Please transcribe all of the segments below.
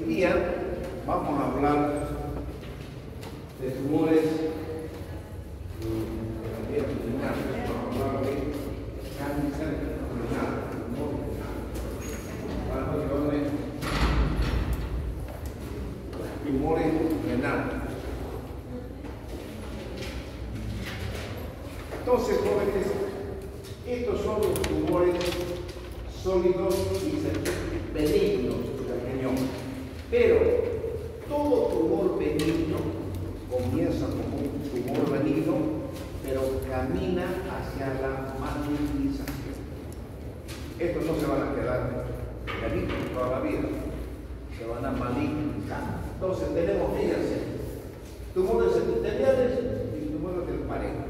Hoy día vamos a hablar de tumores renales, vamos a hablar de cáncer renal, tumor renal, tumores renales. Entonces, jóvenes, estos son los tumores sólidos y benignos del riñón. Pero todo tumor benigno comienza como un tumor benigno, pero camina hacia la malignización. Estos no se van a quedar benignos toda la vida, se van a malignizar. Entonces tenemos, fíjense, tumores epiteliales y tumores del parénquima.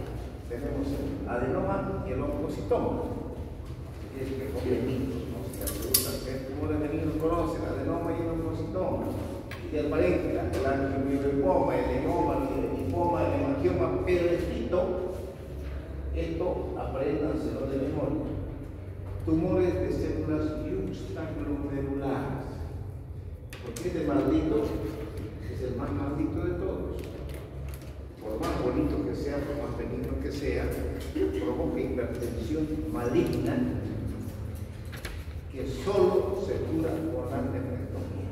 Tenemos el adenoma y el oncocitoma, que es que son benignos, ¿no? Si te preguntan qué tumores benignos conocen, el adenoma y el oncocitoma, y del parénquima, el angiomiolipoma, el lenoma, el linfoma, el hemangioma, pero esto apréndanselo de memoria. Tumores de células yuxtaglomerulares. Porque este maldito es el más maldito de todos. Por más bonito que sea, por más benigno que sea, provoca hipertensión maligna que solo se cura con la nefrectomía.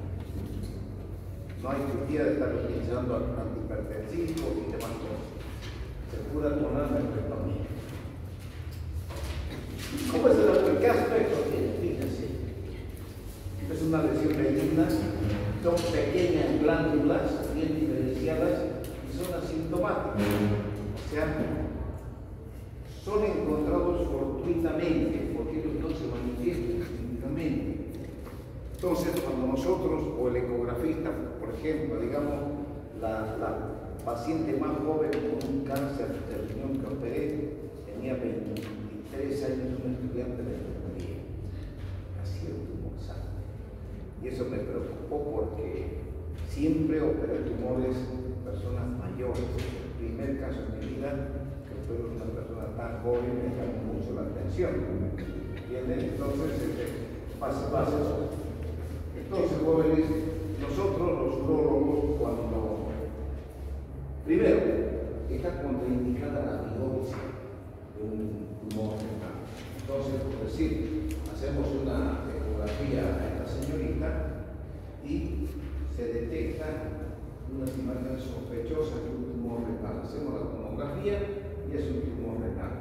No hay cirugía de estar utilizando antihipertensivos y demás cosas. Se cura con la nefrectomía. ¿Cómo es el aspecto? Fíjense, es una lesión benigna, son pequeñas glándulas bien diferenciadas y son asintomáticos, o sea, son encontrados fortuitamente porque ellos no se manifiestan clínicamente. Entonces, cuando nosotros o el ecografista, por ejemplo, digamos, la paciente más joven con un cáncer de riñón que operé, tenía 23 años, un estudiante de enfermería, así el tumor sano. Y eso me preocupó porque siempre operé tumores personas mayores. El primer caso en mi vida que fue una persona tan joven me llamó mucho la atención. ¿Entienden? Entonces, pasa eso. Entonces, jóvenes, nosotros los urólogos, cuando primero está contraindicada la biopsia de un tumor renal. Entonces, por decir, hacemos una ecografía a esta señorita y se detecta unas imágenes sospechosas de un tumor renal. Hacemos la tomografía y es un tumor renal.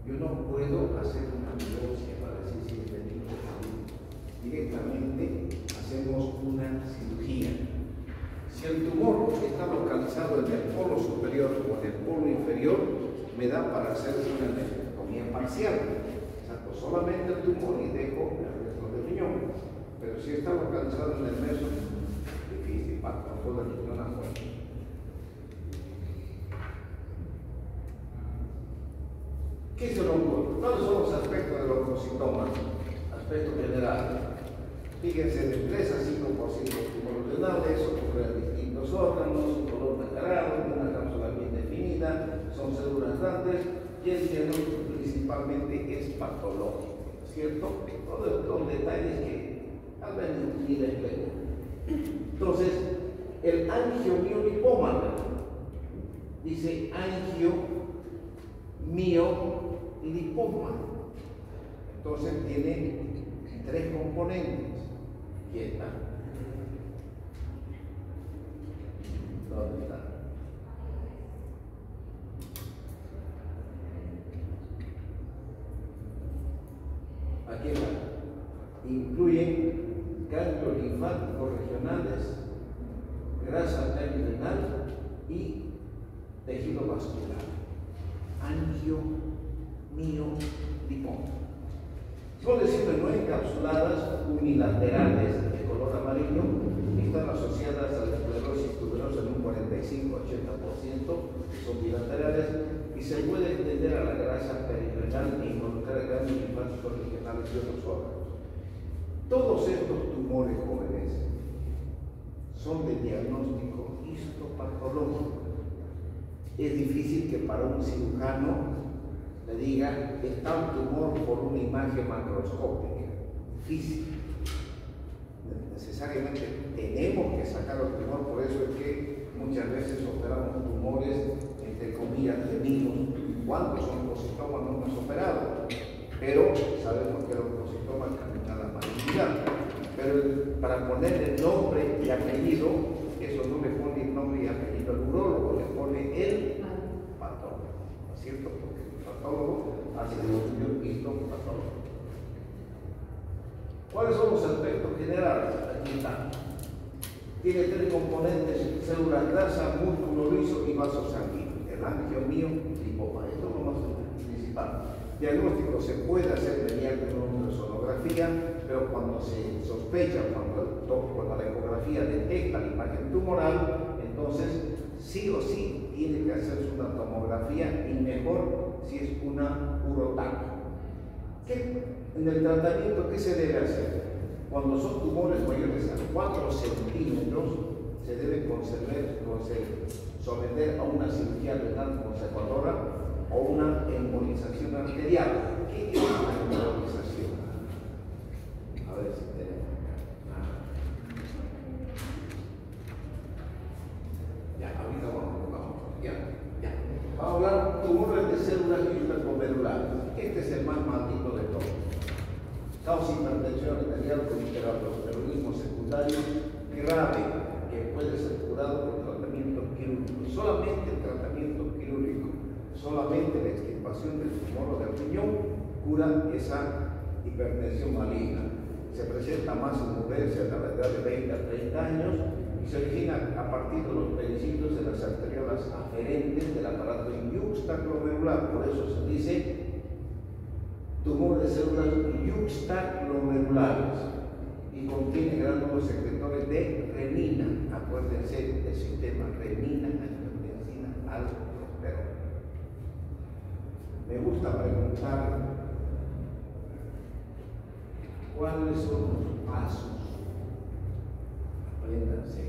Yo no puedo hacer una biopsia para decir si es benigno o maligno. Directamente hacemos una cirugía. Si el tumor está localizado en el polo superior o en el polo inferior, me da para hacer una nefrectomía parcial. Saco solamente el tumor y dejo el resto del riñón. Pero si está localizado en el meso, difícil, para todo el riñón afuera. ¿Qué es el onco? ¿Cuáles son los aspectos del oncocitoma? Aspecto general. Fíjense, de 3 a 5% de tumores renales ocurren en distintos órganos, color nacarado, una cápsula bien definida, son células grandes y el diagnóstico principalmente es patológico, ¿cierto? Todos los detalles que tal vez ni les explico. Entonces, el angiomiolipoma dice angiomiolipoma. Entonces tiene 3 componentes. Aquí está. ¿Dónde está? Aquí está. Incluyen ganglios linfáticos regionales, grasa terminal y tejido vascular. Angiomiolipoma. Son lesiones no encapsuladas unilaterales de color amarillo que están asociadas a la esclerosis tuberosa en un 45-80%, son bilaterales y se puede extender a la grasa perirenal e involucrar ganglios linfáticos regionales y otros órganos. Todos estos tumores jóvenes son de diagnóstico histopatológico. Es difícil que para un cirujano le diga, está un tumor por una imagen macroscópica. Difícil. necesariamente tenemos que sacar el tumor, por eso es que muchas veces operamos tumores, entre comillas, benignos. ¿Cuántos oncocitomas no hemos operado? Pero sabemos que el oncocitoma camina la malignidad. Pero para ponerle nombre y apellido, eso no le pone nombre y apellido al urólogo, le pone el patólogo, ¿no es cierto? Porque el patólogo hace el estudio histopatólogo. ¿Cuáles son los aspectos generales? Aquí están. Tiene 3 componentes: células grasas, músculo liso y vasos sanguíneos. El angiomío y lipoma. Esto es lo más principal. Diagnóstico se puede hacer mediante una ultrasonografía, pero cuando se sospecha, cuando la ecografía detecta la imagen tumoral, entonces sí o sí tiene que hacerse una tomografía, y mejor si es una urotac. En el tratamiento, ¿qué se debe hacer? Cuando son tumores mayores a 4 centímetros, se debe someter a una cirugía renal conservadora o una embolización arterial. ¿Qué es una embolización? A ver si tenemos acá. Ya, ahorita vamos. Ya. Vamos a hablar de tumores de células intraglomerulares. Este es el más maldito de todos. Causa hipertensión arterial con hiperaldosteronismo secundario grave, que puede ser curado por tratamiento quirúrgico. Solamente el tratamiento quirúrgico, solamente la extirpación del tumor del riñón cura esa hipertensión maligna. Se presenta más en mujeres a la edad de 20 a 30 años y se origina a partir de los pericitos de las arteriolas aferentes del aparato yuxtaglomerular. Por eso se dice tumor de células yuxtaglomerulares, y contiene gránulos secretores de renina. Acuérdense del sistema renina, angiotensina, aldosterona. Me gusta preguntar cuáles son los pasos, apréndanse,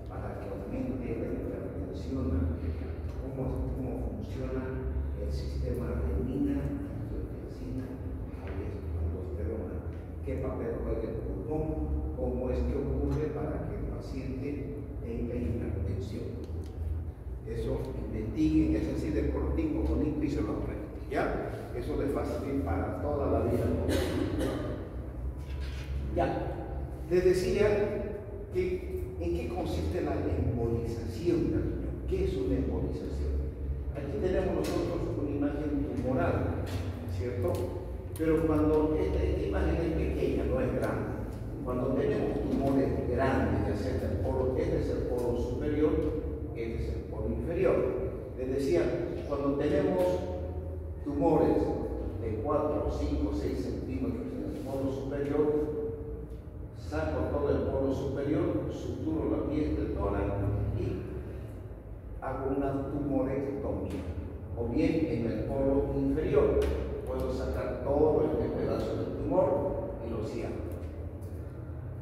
para que aumente la hipertensión, cómo funciona el sistema renina, aldosterona, qué papel juega el pulmón, cómo es que ocurre para que el paciente tenga hipertensión. Eso investiguen, es así de cortico, bonito, y se lo aprenden. ¿Ya? Eso les va a servir para toda la vida. Ya, les decía que en qué consiste la embolización del riñón. ¿Qué es una embolización? Aquí tenemos nosotros una imagen tumoral, ¿cierto? Pero cuando esta imagen es pequeña, no es grande. Cuando tenemos tumores grandes, ya sea el polo, este es el polo superior, este es el polo inferior. Les decía, cuando tenemos tumores de 4, 5, 6 centímetros en el polo superior, saco todo el polo superior, suturo la piel del tórax y hago una tumorectomía. O bien en el polo inferior, puedo sacar todo este pedazo del tumor y lo cierro.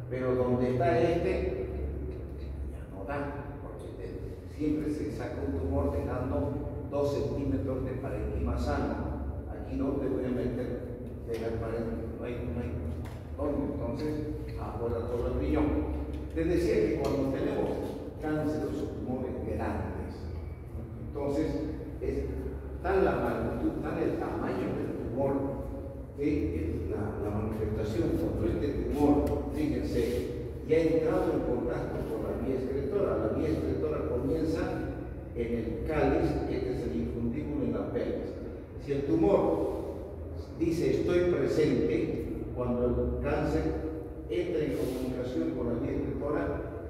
Pero donde está este, ya no da, porque siempre se saca un tumor dejando 2 centímetros de parénquima sano. Aquí no te voy a meter el parénquima, no hay ¿dónde? Entonces, afuera todo el riñón. Les decía que cuando tenemos cáncer o tumores grandes, entonces es tal la magnitud, tal el tamaño del tumor, que la manifestación cuando este tumor, fíjense, ya ha entrado en contacto con la vía excretora. La vía excretora comienza en el cáliz, este es el infundíbulo en la pelvis. Si el tumor dice estoy presente, cuando el cáncer entra en comunicación con la vía excretora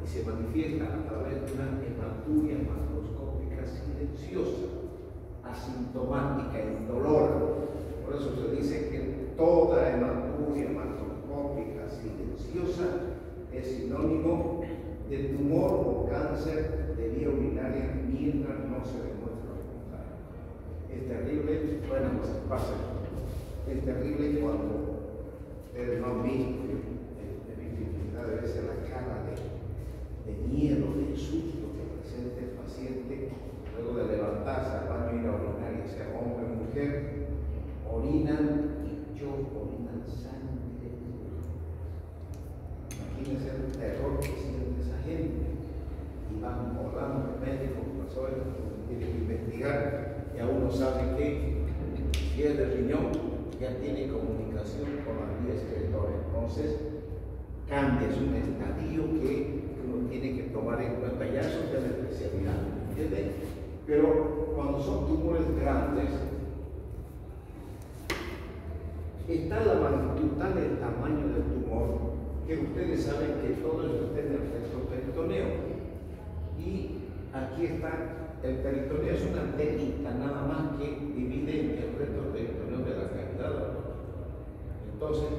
y se manifiesta a través de una hematuria macroscópica silenciosa, asintomática, indolora. Por eso se dice que toda hematuria macroscópica silenciosa es sinónimo de tumor o cáncer de vía urinaria mientras no se demuestra lo contrario. Es terrible, bueno, pues pasa. Es terrible cuando ustedes no han visto, he visto infinidad de veces la cara de miedo, de susto que presenta el paciente luego de levantarse al baño y ir a orinar, ya sea hombre o mujer, orinan y orinan sangre. Imagínense si es del riñón, ya tiene comunicación con la vía excretora. Entonces, cambia, es un estadio que uno tiene que tomar en cuenta. Ya eso es de la especialidad, ¿entienden? Pero cuando son tumores grandes, está la magnitud, tal el tamaño del tumor, que ustedes saben que todo esto está en el recto peritoneo. Y aquí está, el peritoneo es una técnica nada más que divide el recto peritoneo de la cavidad. Entonces,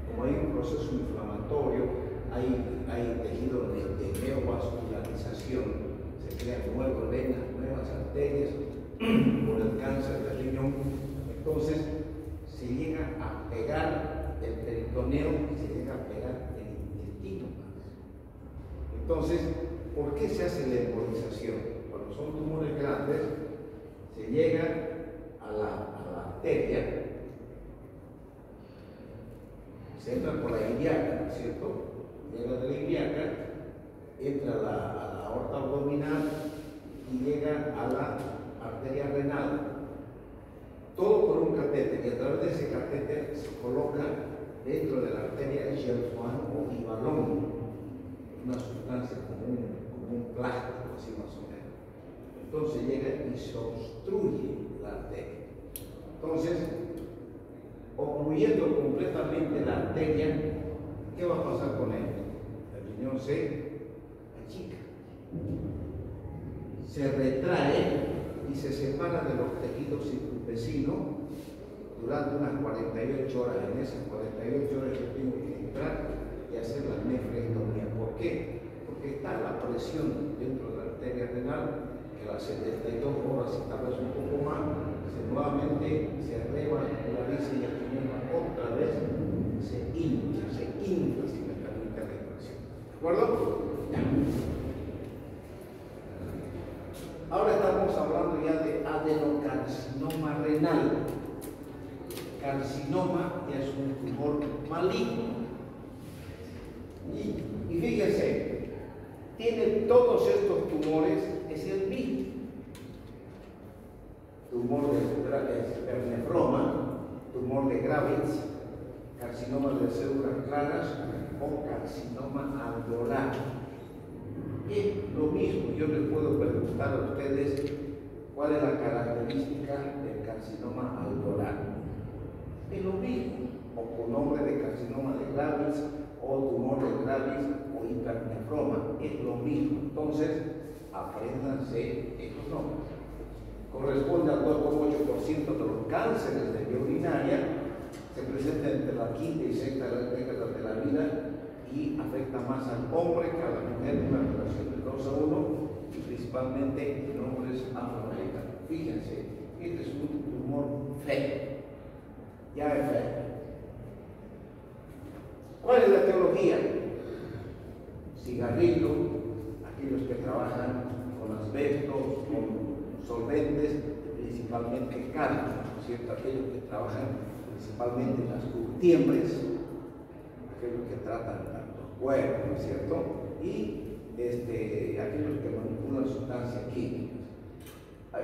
como hay un proceso inflamatorio, hay tejido de neovascularización, se crean nuevas venas, nuevas arterias por el cáncer del riñón. Entonces, se llega a pegar el peritoneo y se llega a pegar el intestino. Entonces, ¿por qué se hace la embolización? Cuando son tumores grandes, se llega a la arteria, se entra por la ilíaca, ¿no es cierto? Llega de la ilíaca, entra a la aorta abdominal y llega a la arteria renal. Todo por un catéter, y a través de ese catéter se coloca dentro de la arteria Gerfouin o Ivalón, una sustancia como un plástico, así más o menos. Entonces llega y se obstruye la arteria. Entonces, ocluyendo completamente la arteria, ¿qué va a pasar con él? El riñón se achica, se retrae y se separa de los tejidos circunvecinos durante unas 48 horas. En esas 48 horas yo tengo que entrar y hacer la nefrectomía. ¿Por qué? Porque está la presión dentro de la arteria renal, que a las 72 horas, si tal vez un poco más, nuevamente se revaloriza y el riñón otra vez se hincha, si me permite la expresión. ¿De acuerdo? Ya. Ahora estamos hablando ya de adenocarcinoma renal. Carcinoma ya es un tumor maligno. Y fíjense, tiene todos estos tumores, es el mismo. Tumor de espernefroma, tumor de Graves, carcinoma de células claras o carcinoma alveolar. Es lo mismo. Yo les puedo preguntar a ustedes cuál es la característica del carcinoma alveolar. Es lo mismo, o con nombre de carcinoma de Graves, o tumor de Graves, o hipernefroma. Es lo mismo. Entonces, apréndanse estos nombres. Corresponde al 2,8% de los cánceres de vía urinaria, se presenta entre la quinta y sexta década de la vida y afecta más al hombre que a la mujer, en una relación de 2 a 1, y principalmente en hombres afroamericanos. Fíjense, este es un tumor feo, ya es feo. ¿Cuál es la teología? Cigarrillo, aquellos que trabajan con asbestos, con solventes, principalmente cálculo, ¿no es cierto? Aquellos que trabajan principalmente en las curtiembres, aquellos que tratan los cuerpos, ¿no es cierto? Y aquellos que manipulan sustancias químicas.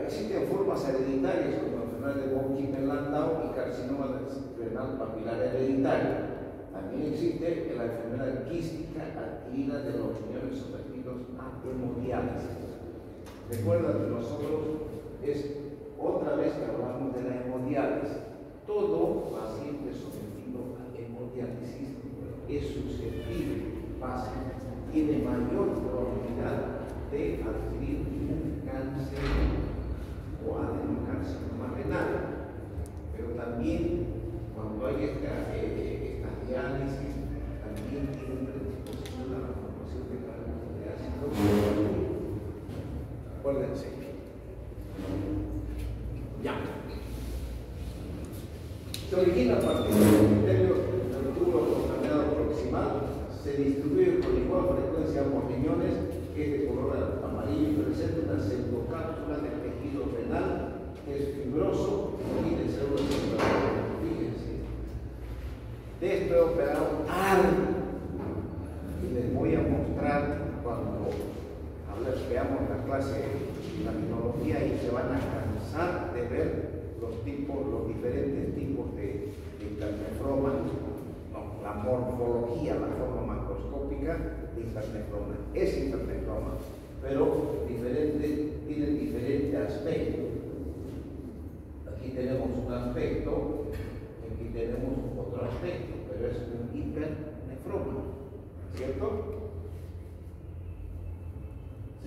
Existen formas hereditarias como enfermedad de Burkitt-Landau y carcinoma renal papilar hereditario. También existe la enfermedad quística adquirida de los riñones sometidos a hemodiálisis. Recuerda que nosotros es otra vez que hablamos de la hemodiálisis. Todo paciente sometido a hemodiálisis es susceptible, tiene mayor probabilidad de adquirir un cáncer o adenocarcinoma renal. Pero también cuando hay esta diálisis, también tiene predisposición a la formación de cálculos de ácido. Acuérdense. Ya. Se origina a partir del epitelio del tubo contaminado proximal, se distribuye con igual frecuencia por riñones, que es de color amarillo y presenta una pseudocápsula de tejido renal, que es fibroso y de células celulares. Fíjense. De esto he operado algo y les voy a mostrar cuando veamos la clase de laminología y se van a cansar de ver los los diferentes tipos de internefroma, no, la morfología, la forma macroscópica de internefroma. Es internefroma, pero tiene diferente aspecto. Aquí tenemos un aspecto, aquí tenemos otro aspecto, pero es un hipernefroma, ¿cierto?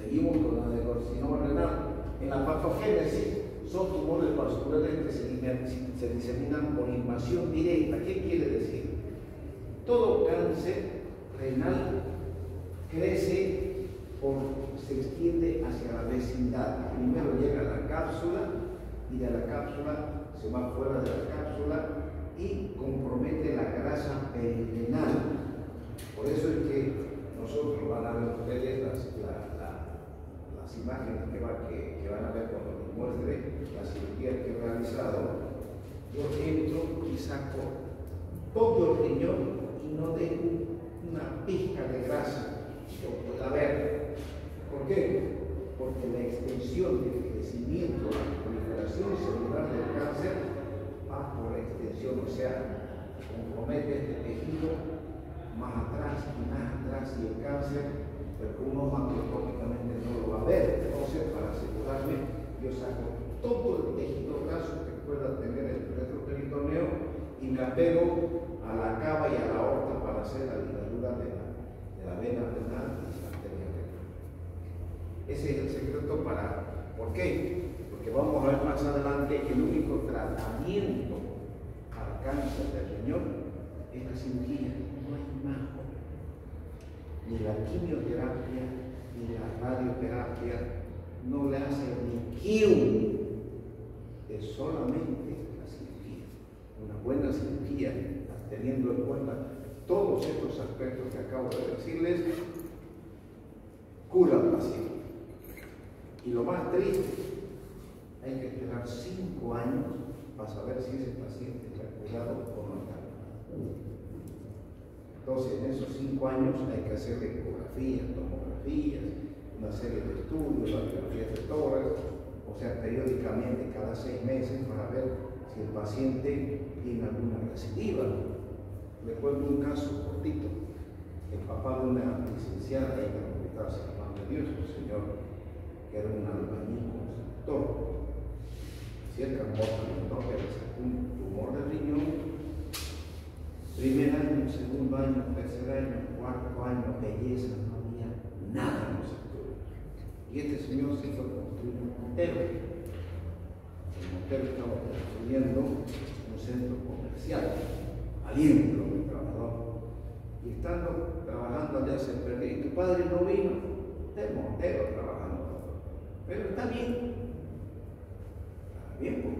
Seguimos con la de carcinoma renal. En la patogénesis son tumores vasculares que se diseminan por invasión directa. ¿Qué quiere decir? Todo cáncer renal crece se extiende hacia la vecindad. Primero llega a la cápsula y de la cápsula se va fuera de la cápsula y compromete la grasa perirenal. Por eso es que nosotros van a ver ustedes las imágenes que van a ver cuando les muestre la cirugía que he realizado. Yo entro y saco todo el riñón y no dejo una pizca de grasa que pueda ver. ¿Por qué? Porque la extensión del crecimiento, la proliferación celular del cáncer va por extensión, o sea, compromete este tejido más atrás y el cáncer, pero uno macroscópicamente no lo va a ver. Entonces, para asegurarme, yo saco todo el tejido graso que pueda tener el retroperitoneo y me apego a la cava y a la aorta para hacer la ligadura de la vena renal y la arteria renal. Ese es el secreto ¿por qué? Porque vamos a ver más adelante que el único tratamiento al cáncer del riñón es la cirugía, no hay más. Ni la quimioterapia, ni la radioterapia no le hace ni kiu, es solamente la cirugía. Una buena cirugía, teniendo en cuenta todos estos aspectos que acabo de decirles, cura al paciente. Y lo más triste, hay que esperar 5 años para saber si ese paciente está curado o no está. Entonces, en esos 5 años hay que hacer ecografías, tomografías, una serie de estudios, radiografías de tórax, o sea, periódicamente cada 6 meses para ver si el paciente tiene alguna recidiva. Les cuento un caso cortito. El papá de una licenciada en la Universidad de San Juan de Dios, un señor que era un albañil constructor, cerca de Mortal, que le sacó un tumor de riñón. Primer año, segundo año, tercer año, cuarto año, belleza, no había nada en los estudios. Y este señor se fue a construir un motel. El motel estaba construyendo un centro comercial, valiente el trabajador. Y estando trabajando allá se perdió. Y tu padre no vino, del Montero trabajando. Pero está bien. Está bien, pues.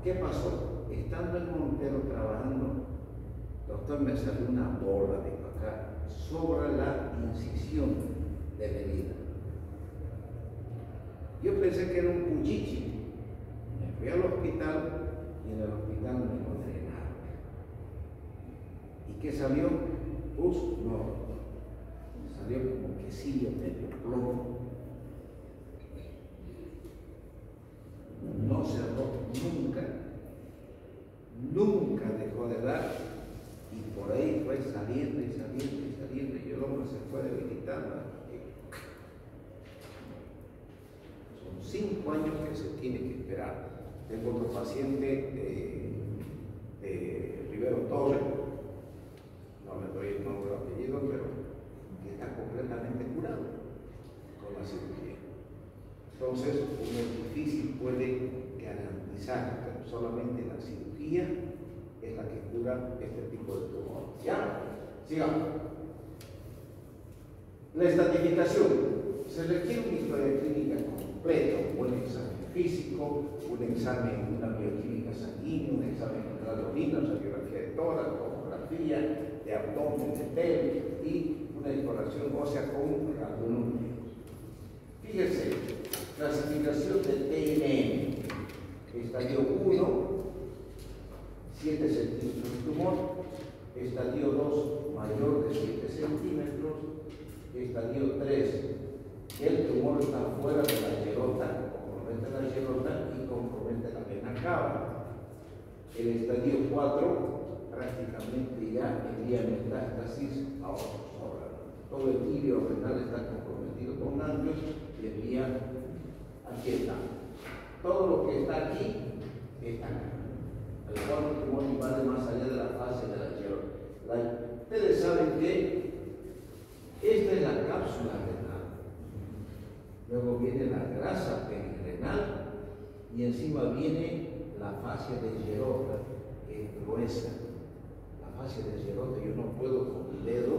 ¿Qué pasó? Estando en Montero trabajando, doctor, me salió una bola de acá sobre la incisión de medida. Yo pensé que era un cuchichi. Me fui al hospital y en el hospital me lo drenaron. ¿Y qué salió? Pus, no. Salió como quesillo medio plomo. No cerró nunca dejó de dar, y por ahí fue saliendo y el hombre se fue debilitando. Son 5 años que se tiene que esperar. Tengo otro paciente de Rivero Torres, no le doy el nombre o apellido, pero que está completamente curado con la cirugía. Entonces, uno difícil puede garantizar que solamente la cirugía es la que cura este tipo de tumor. ¿Ya? Sigamos. La estratificación. Se requiere una historia clínica completa, un buen examen físico, un examen, una bioquímica sanguínea, un examen de orina, radiografía de tórax, tomografía de abdomen, de pelvis y una exploración ósea con algunos médicos. Fíjense, clasificación de TNM. Estadio 1, 7 centímetros de tumor. Estadio 2, mayor de 7 centímetros. Estadio 3, el tumor está fuera de la pelota, como compromete la xerota y compromete la vena cava. El estadio 4 prácticamente ya envía metástasis a otros órganos. Todo el tibio renal está comprometido con ganglios y envía, aquí está. Todo lo que está aquí está acá. El cuarto tumor invade más allá de la fase de la xerota. Ustedes saben que esta es la cápsula renal. Luego viene la grasa perirenal y encima viene la fascia de xerota, que es gruesa. La fascia de xerota yo no puedo con mi dedo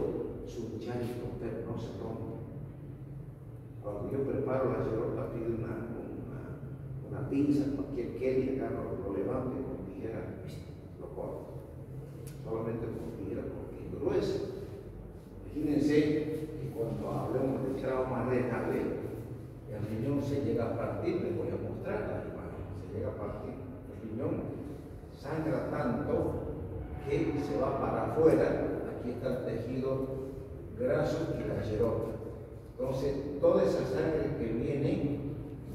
surchar y romper, no se rompe. Cuando yo preparo la xerota pido una pinza, cualquier Kelly, agarro, lo levanto y con tijera lo corto. Solamente con tijera porque es gruesa. Imagínense que cuando hablemos de trauma renal, el riñón se llega a partir, les voy a mostrar la imagen, se llega a partir, el riñón sangra tanto que se va para afuera, aquí está el tejido graso y la xerota. Entonces, toda esa sangre que viene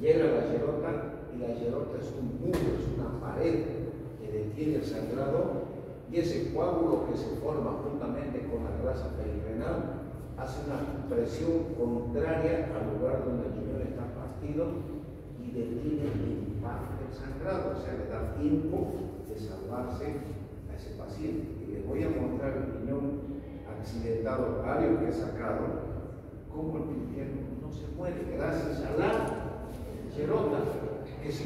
llega a la xerota y la xerota es un muro, es una pared que detiene el sangrado y ese coágulo que se forma juntamente con la grasa perirenal hace una presión contraria al lugar donde el riñón está partido y detiene el impacto del sangrado, o sea, le da tiempo de salvarse a ese paciente. Y les voy a mostrar el riñón accidentado, varios que he sacado, cómo el cristiano no se muere gracias a la xerota, que si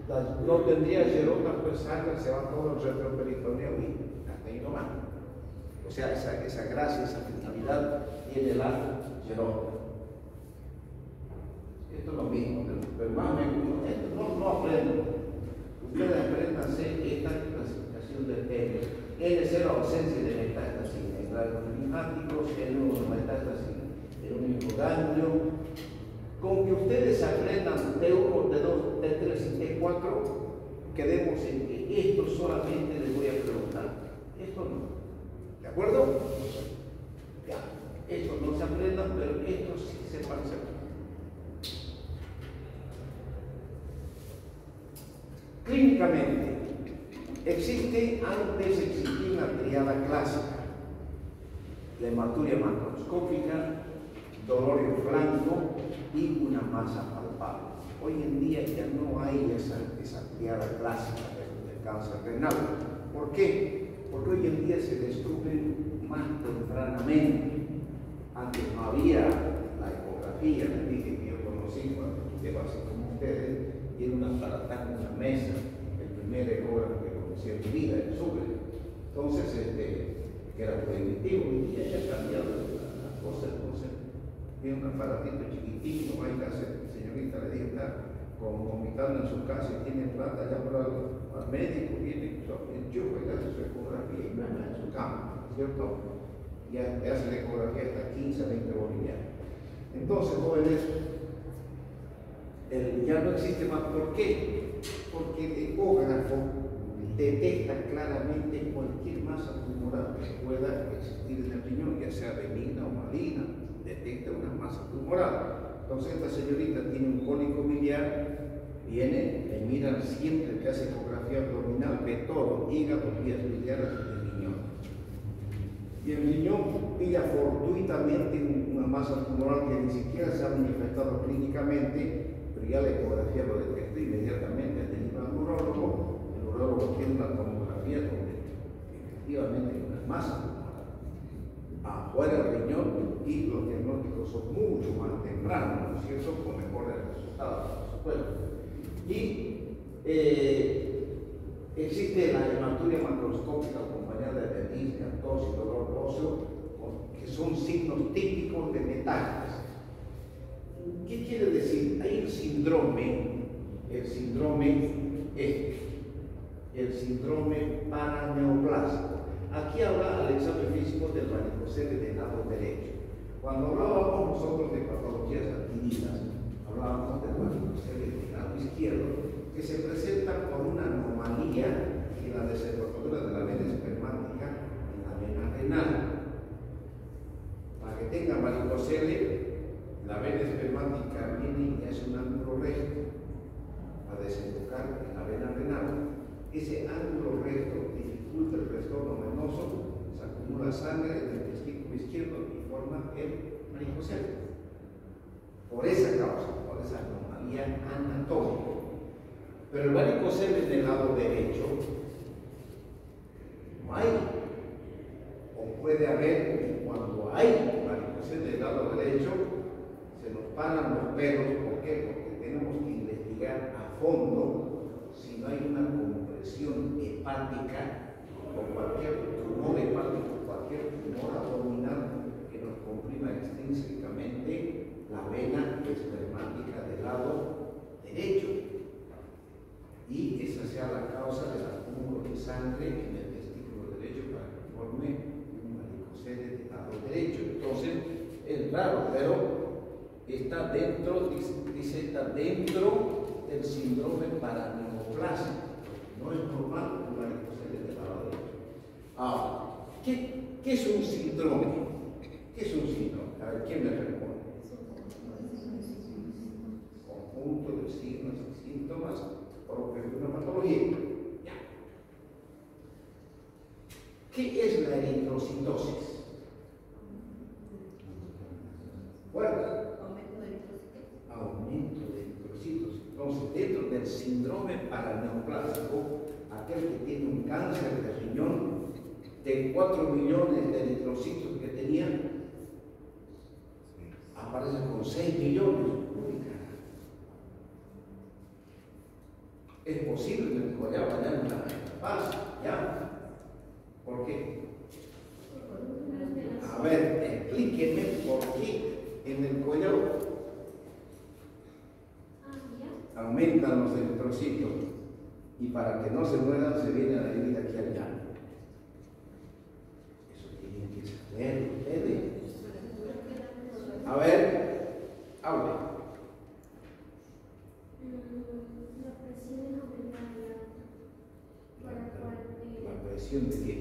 no tendría xerota, pues sangre, se va todo el retroperitoneo y hasta ahí nomás. O sea, esa grasa, esa finalidad tiene la xerota. Esto es lo mismo, pero más no aprendo. Ustedes apréndanse esta clasificación de N. N es la ausencia de metástasis en granos linfáticos, N1 metástasis en un ganglio. Con que ustedes aprendan T1, T2, T3 y T4, quedemos en que esto solamente les voy a preguntar. Esto no. ¿De acuerdo? Ya. Esto no se aprendan, pero esto sí se parece. Clínicamente, antes existía una triada clásica, la hematuria macroscópica, dolor en flanco y una masa palpable. Hoy en día ya no hay esa triada clásica del cáncer renal. ¿Por qué? Porque hoy en día se descubren más tempranamente. Antes no había la ecografía, les dije que yo conocí cuando llevo así como ustedes, y era un aparataje, una mesa, el primer ecógrafo que conocí en mi vida, el Sucre. Entonces, que era prohibitivo, y ya ha cambiado las cosas. Entonces, tiene un aparatito chiquitito, ahí la señorita le dijo, está vomitando en su casa y tiene plata, ya por al médico, viene, enchufa y hace su ecografía y manda en su cama, ¿cierto? Ya hace la ecografía hasta 15, 20 bolivianos. Entonces, jóvenes, ya no existe más. ¿Por qué? Porque el ecógrafo detecta claramente cualquier masa tumoral que pueda existir en el riñón, ya sea benigna o maligna, detecta una masa tumoral. Entonces esta señorita tiene un cólico biliar, viene, le miran siempre que hace ecografía abdominal, ve todo, hígado, vías biliares y el riñón. Y el riñón pilla fortuitamente una masa tumoral que ni siquiera se ha manifestado clínicamente, pero ya la ecografía lo detecta inmediatamente, deriva al neurólogo, el neurólogo tiene una tomografía donde efectivamente hay una masa tumoral afuera del riñón y los diagnósticos son mucho más tempranos, ¿no es cierto?, con mejores resultados, por supuesto. Y existe la hematuria macroscópica acompañada de disnea, tos y dolor óseo, que son signos típicos de metástasis. ¿Qué quiere decir? Hay el síndrome paraneoplásico. Aquí habla al examen físico del varicocele del lado derecho. Cuando hablábamos nosotros de patologías adquiridas, hablábamos del varicocele del lado izquierdo, que se presenta por una anomalía en la desenvoltura de la vena espermática en la vena renal. Para que tengan varicocele, la vena espermática viene y hace un ángulo recto. a desembocar en la vena renal. Ese ángulo recto dificulta el trastorno venoso, se acumula sangre en el testículo izquierdo y forma el varicocele. Por esa causa, por esa anomalía anatómica. Pero el varicocele del lado derecho no hay, o puede haber, y cuando hay varicocele del lado derecho, se nos paran los pelos. ¿Por qué? Porque tenemos que investigar a fondo si no hay una compresión hepática o cualquier tumor hepático, cualquier tumor abdominal que nos comprima extrínsecamente la vena espermática del lado derecho. Y esa sea la causa del acúmulo de sangre en el testículo derecho para que forme un varicocele del lado derecho. Entonces, es raro, pero está dentro, dice, está dentro del síndrome paraneoplásico. No es normal un varicocele del lado derecho. Ahora, ¿qué es un síndrome? ¿Qué es un síndrome? A ver, ¿quién me responde? Conjunto de signos y síntomas propios de una patología. Ya. ¿Qué es la eritrocitosis? Bueno, aumento de eritrocitos. Entonces, dentro del síndrome paraneoplásico, aquel que tiene un cáncer de riñón, de 4 millones de eritrocitos que tenía, aparece con 6 millones. Es posible que el collado vaya en la paz, ¿ya? ¿Por qué? A ver, explíqueme por qué en el collado aumentan los eritrocitos y para que no se mueran se vienen a vivir aquí al llano. Eso tienen que saber ustedes. A ver, hable. ¿La presión de qué?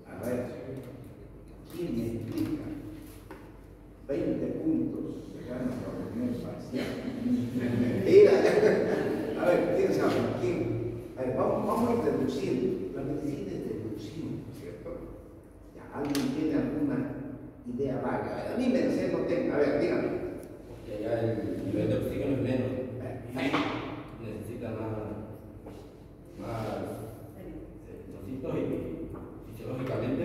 A ver, ¿quién me explica? 20 puntos se ganan por la reunión parcial. Mira, a ver, ¿quién sabe? ¿Quién? A ver, vamos a deducir. La medicina es deducción, ¿cierto? Ya, ¿alguien tiene alguna idea vaga? A mí me dice, no tengo. A ver, dígame. Porque ya el nivel de oxígeno es menos. Necesita más eritrocitos y fisiológicamente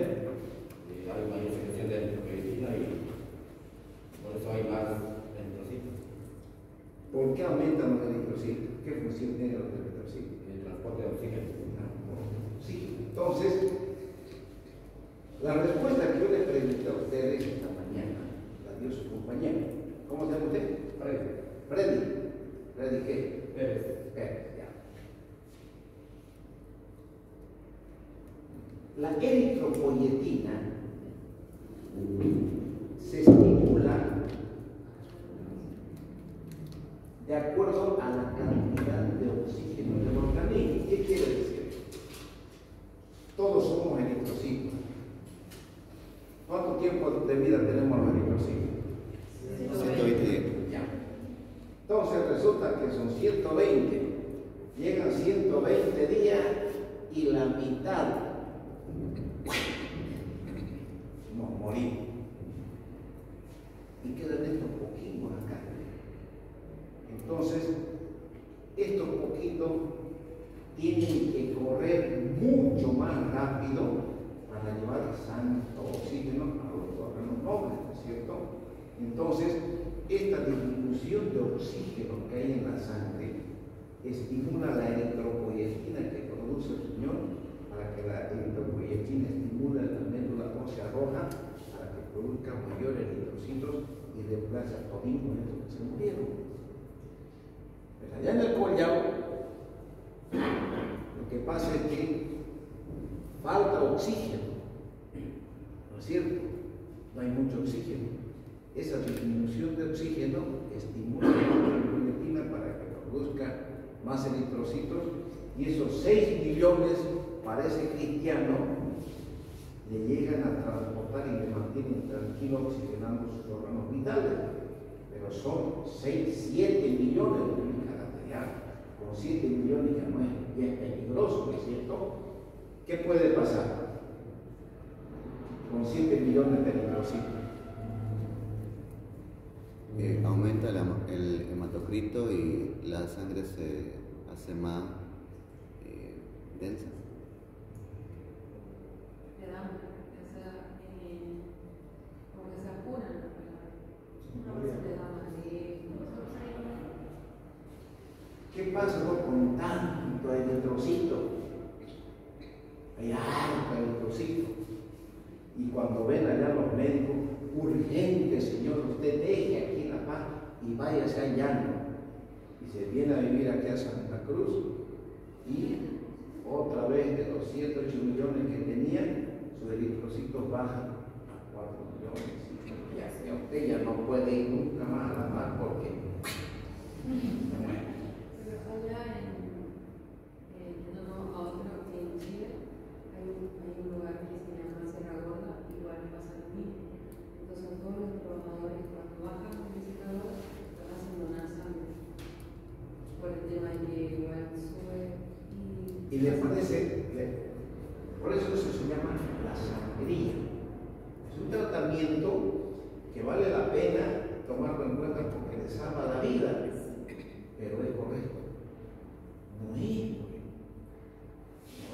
hay mayor secreción de eritropoietina y por eso hay más eritrocitos. ¿Por qué aumentan los eritrocitos? ¿Qué función tienen los eritrocitos? El transporte de oxígeno. Sí, entonces, la respuesta que yo le pregunté a ustedes esta mañana la dio su compañero. ¿Cómo se llama usted? Freddy. ¿Freddy qué? Pérez. Ya. La eritropoietina se estimula de acuerdo a la cantidad de oxígeno del organismo. ¿Qué quiere decir? Todos somos eritrocitos. ¿Cuánto tiempo de vida tenemos los eritrocitos? 120 días. Ya. Entonces resulta que son 120. Llegan 120 días y la mitad nos morimos. Y quedan estos poquitos acá. Entonces, estos poquitos tienen que correr mucho más rápido para llevar santo oxígeno a los órganos nobles, ¿no es cierto? Entonces, esta disminución de oxígeno que hay en la sangre estimula la eritropoietina que produce el riñón, para que la eritropoietina estimule la médula ósea roja para que produzca mayores eritrocitos y reemplace a todintos estos que se murieron. Pero allá en el collado, lo que pasa es que falta oxígeno, ¿no es cierto? No hay mucho oxígeno. Esa disminución de oxígeno estimula la eritropoietina para que produzca más eritrocitos y esos 6 millones para ese cristiano le llegan a transportar y le mantienen tranquilo oxigenando sus órganos vitales. Pero son 6, 7 millones de unidades arteriales. Con 7 millones ya no es, y es peligroso, ¿no es cierto? ¿Qué puede pasar con 7 millones de eritrocitos? Aumenta el hematocrito y la sangre se hace más densa. Le da como que se apuran, le da ¿Qué pasa con tanto eritrocito? Hay harto eritrocito. Y cuando ven allá los médicos, urgente, señor, usted deje aquí La Paz y váyase a Llano. Y se viene a vivir aquí a Santa Cruz. Y otra vez de los 7, 8 millones que tenían, sus eritrocitos bajan a 4 millones. Ya usted ya no puede ir nunca más a La Paz porque allá a otro en Chile hay un lugar que se llama Sierra Gorda, igual pasa lo mismo. Entonces todos los trabajadores cuando bajan con visitadores hacen donar sangre por el tema de que igual sube y le parece, por eso se llama la sangría. Es un tratamiento que vale la pena tomarlo en cuenta porque le salva la vida, pero es correcto. No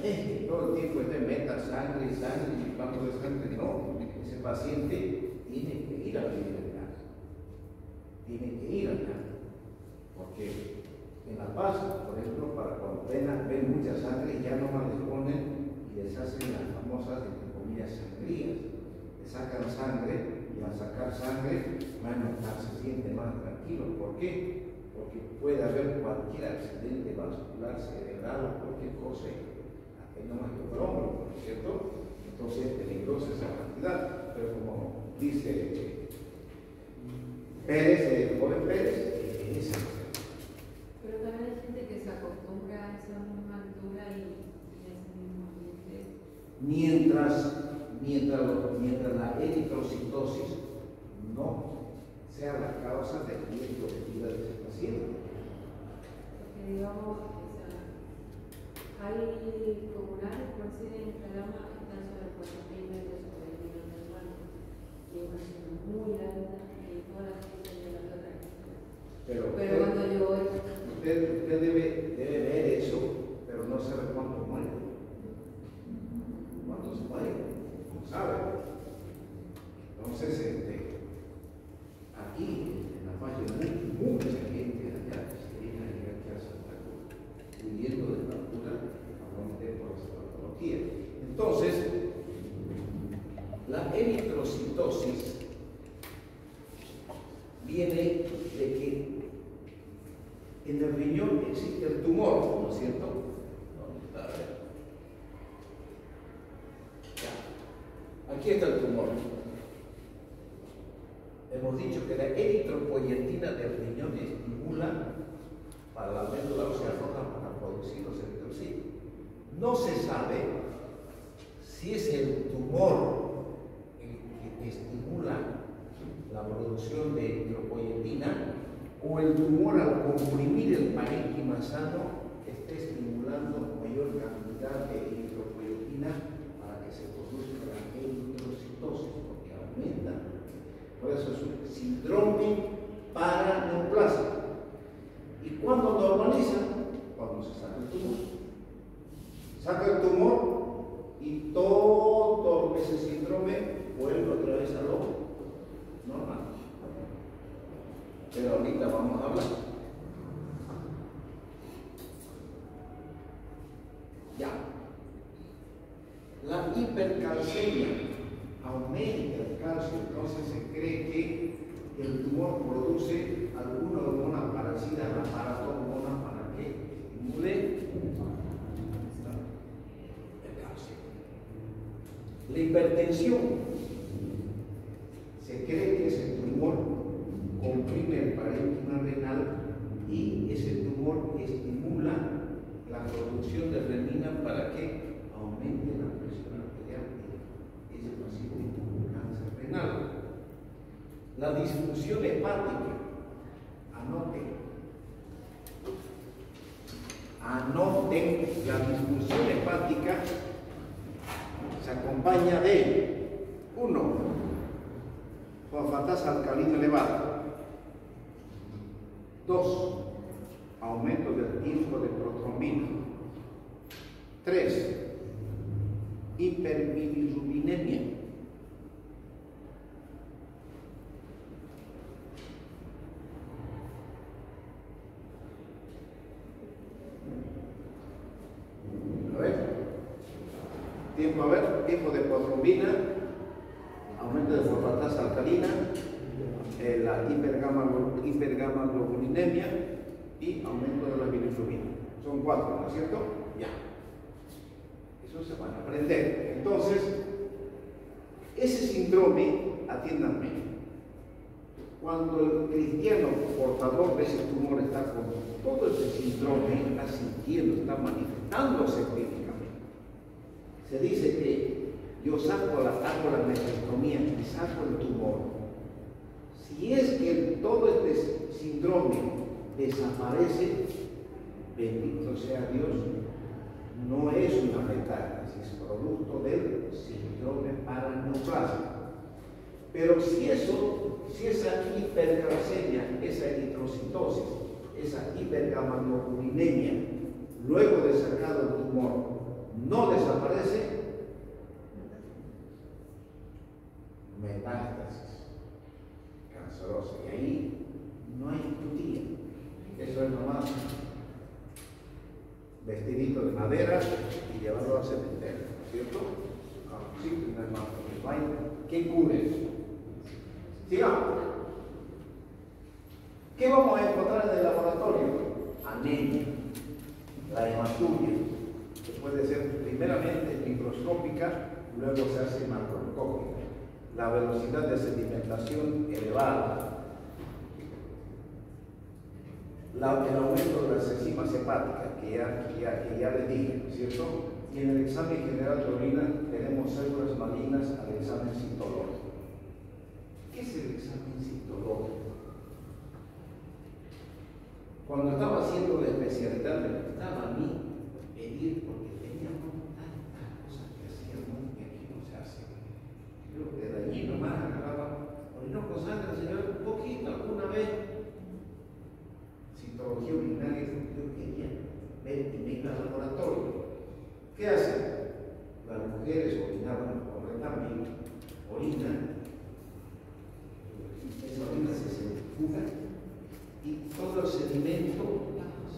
es que todo el tiempo esté meta sangre y banco de sangre, no. Ese paciente tiene que ir a vivir acá. Tiene que ir acá. Porque en La Paz, por ejemplo, para cuando ven mucha sangre, ya no más les ponen y les hacen las famosas, entre comillas, sangrías. Le sacan sangre y al sacar sangre, se siente más tranquilo. ¿Por qué? Porque puede haber cualquier accidente vascular cerebral o cualquier cosa. Aquí no más que un hombro, ¿no es cierto? Entonces es peligrosa esa cantidad. Pero como dice Pérez, el joven Pérez, es Pero también hay gente que se acostumbra a esa misma altura y ese mismo ambiente. Mientras la eritrocitosis no sea la causa del riesgo de vida de ese paciente. Porque digamos, hay comunales que coinciden en la llama están sobre 40 metros sobre el nivel del mar. Y es una zona muy alta y toda la gente de la otra. Pero cuando yo voy. Usted debe ver eso, pero no sabe cuánto muere. ¿Cuántos mueren? No sabe. Entonces, aquí en La Paz hay mucha gente allá que se viene a llegar aquí a Santa Cruz, huyendo de la altura, probablemente por esa patología. Entonces, la eritrocitosis viene de que en el riñón existe el tumor, ¿no es cierto? ¿Dónde está? Ya. Aquí está el tumor. Hemos dicho que la eritropoyetina del riñón estimula para la médula ósea roja para producir los eritrocitos. No se sabe si es el tumor el que estimula la producción de eritropoyetina o el tumor al comprimir el parénquima sano está estimulando mayor cantidad de eritropoyetina para que se produzca la eritrocitosis, porque aumenta. Por eso es un síndrome paraneoplásico. ¿Y cuándo normaliza? Cuando se saca el tumor. Saca el tumor y todo ese síndrome vuelve otra vez a lo normal. Pero ahorita vamos a hablar. Ya. La hipercalcemia aumenta el calcio, entonces se cree que el tumor produce alguna hormona parecida a la paratormona para que estimule el calcio. La hipertensión se cree que ese tumor comprime el parénquima renal y ese tumor estimula la producción de renina para que aumente la presión arterial. La disfunción hepática, anoten, la disfunción hepática se acompaña de 1. Fosfatasa alcalina elevada. 2. Aumento del tiempo de protrombina. 3. Hiperbilirubinemia. 4. Tiempo de protrombina, aumento de fosfatasa alcalina, la hipergamaglobulinemia y aumento de la bilirrubina. Son 4, ¿no es cierto? Ya. Eso se van a aprender. Entonces, ese síndrome, atiéndanme, cuando el cristiano portador de ese tumor está con todo ese síndrome, está sintiendo, está manifestándose clínicamente, se dice que yo hago la nefrectomía y saco el tumor. Si es que todo este síndrome desaparece, bendito sea Dios, no es una metástasis, producto del síndrome paraneoplásico. Pero si esa hipercalcemia, esa eritrocitosis, esa hipergamaglobulinemia, luego de sacado el tumor, no desaparece, metástasis cancerosa. Y ahí no hay tutía. Eso es nomás vestidito de madera y llevarlo al cementerio, ¿no es cierto? Sí, no es más. No hay que cure. Sigamos. ¿Qué vamos a encontrar en el laboratorio? Anemia, la hematuria, que puede ser primeramente microscópica, luego se hace macroscópica. La velocidad de sedimentación elevada, el aumento de las enzimas hepáticas, que ya les dije, ¿no es cierto? Y en el examen general de orina tenemos células malignas al examen citológico. ¿Qué es el examen citológico? Cuando estaba haciendo la especialidad, me gustaba a mí pedir, porque teníamos tantas cosas que hacíamos que aquí no se hace. Creo que de allí nomás agarraba, Orinoco Sangre, señor, un poquito, alguna vez. Citología urinaria, yo quería ver y me iba al laboratorio. ¿Qué hacen? Las mujeres orinaban correctamente, orinan, esa orina se centrifuga y todo el sedimento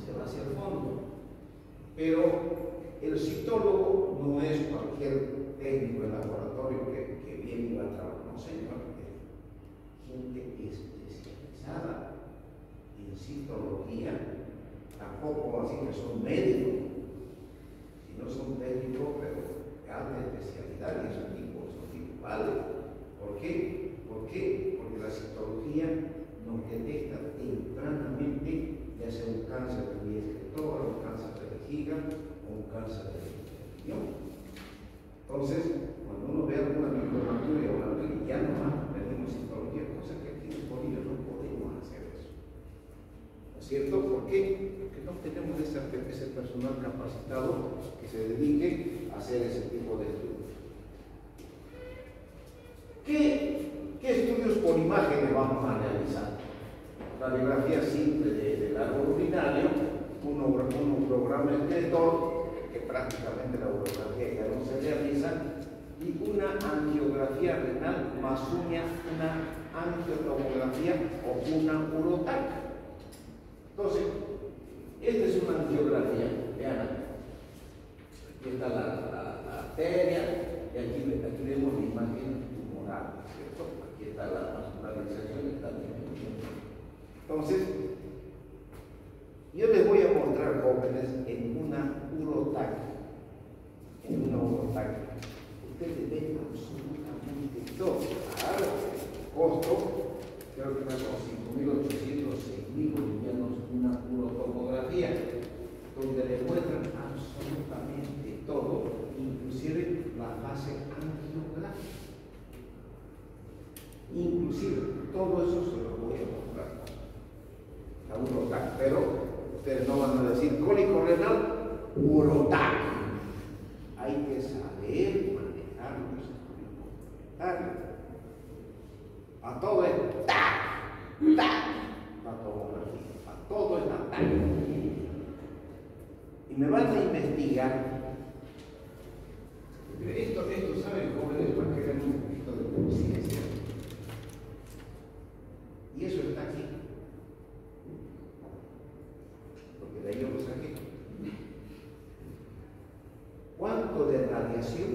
se va hacia el fondo. Pero el citólogo no es cualquier técnico de laboratorio que viene y va a trabajar, no señor, es gente especializada en citología, tampoco así que son médicos, no son técnicos, pero de alta especialidad, y esos tipos vale. ¿Por qué? Porque la citología nos detecta tempranamente ya sea un cáncer de vía excretora, un cáncer de vejiga o un cáncer de riñón. Entonces, cuando uno ve alguna microhematuria o algo, ya nomás tenemos citología, cosa que aquí en Bolivia no podemos hacer eso. ¿No es cierto? ¿Por qué? Porque no tenemos ese personal capacitado que se dedique a hacer ese tipo de estudios. ¿Qué estudios por imágenes vamos a realizar? Radiografía simple del árbol urinario, un programa escritor, que prácticamente la urografía ya no se realiza, y una angiografía renal más una angiotomografía o una urotaca. Entonces, esta es una angiografía, vean aquí está la arteria, y aquí vemos la imagen tumoral, ¿cierto? Aquí está la vascularización, está la disminución. Entonces, yo les voy a mostrar, jóvenes, en una urotaca. Ustedes ven absolutamente todo. Claro, el costo, creo que está con 5.800, 6.000 bolivianos una urotomografía, donde le muestran absolutamente todo, inclusive la fase angiográfica. Inclusive todo eso se lo voy a mostrar. A Urotac, pero ustedes no van a decir cólico renal, Urotac. Hay que saber manejar los estudios. A todo es tac, tac, a todo es la tac. Y me van a investigar. Esto saben, jóvenes, para que hagan un poquito de conciencia. Y eso está aquí. Porque de ahí yo lo saqué. ¿Cuánto de radiación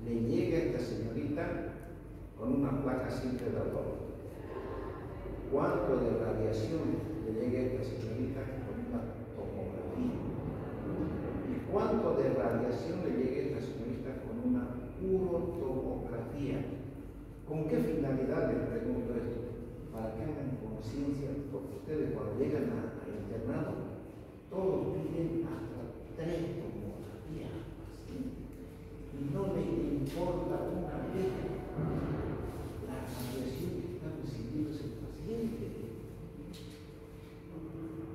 le llega a esta señorita con una placa simple de atomo? ¿Cuánto de radiación le llega a esta señorita con una tomografía? ¿Y cuánto de radiación le llega a esta señorita con una urotomografía? ¿Con qué finalidad les pregunto esto? Para que hagan conciencia, porque ustedes cuando llegan al internado, todos piden hasta 3 tomografías, ¿sí? Y no les importa una vez la radiación que está recibiendo ese paciente.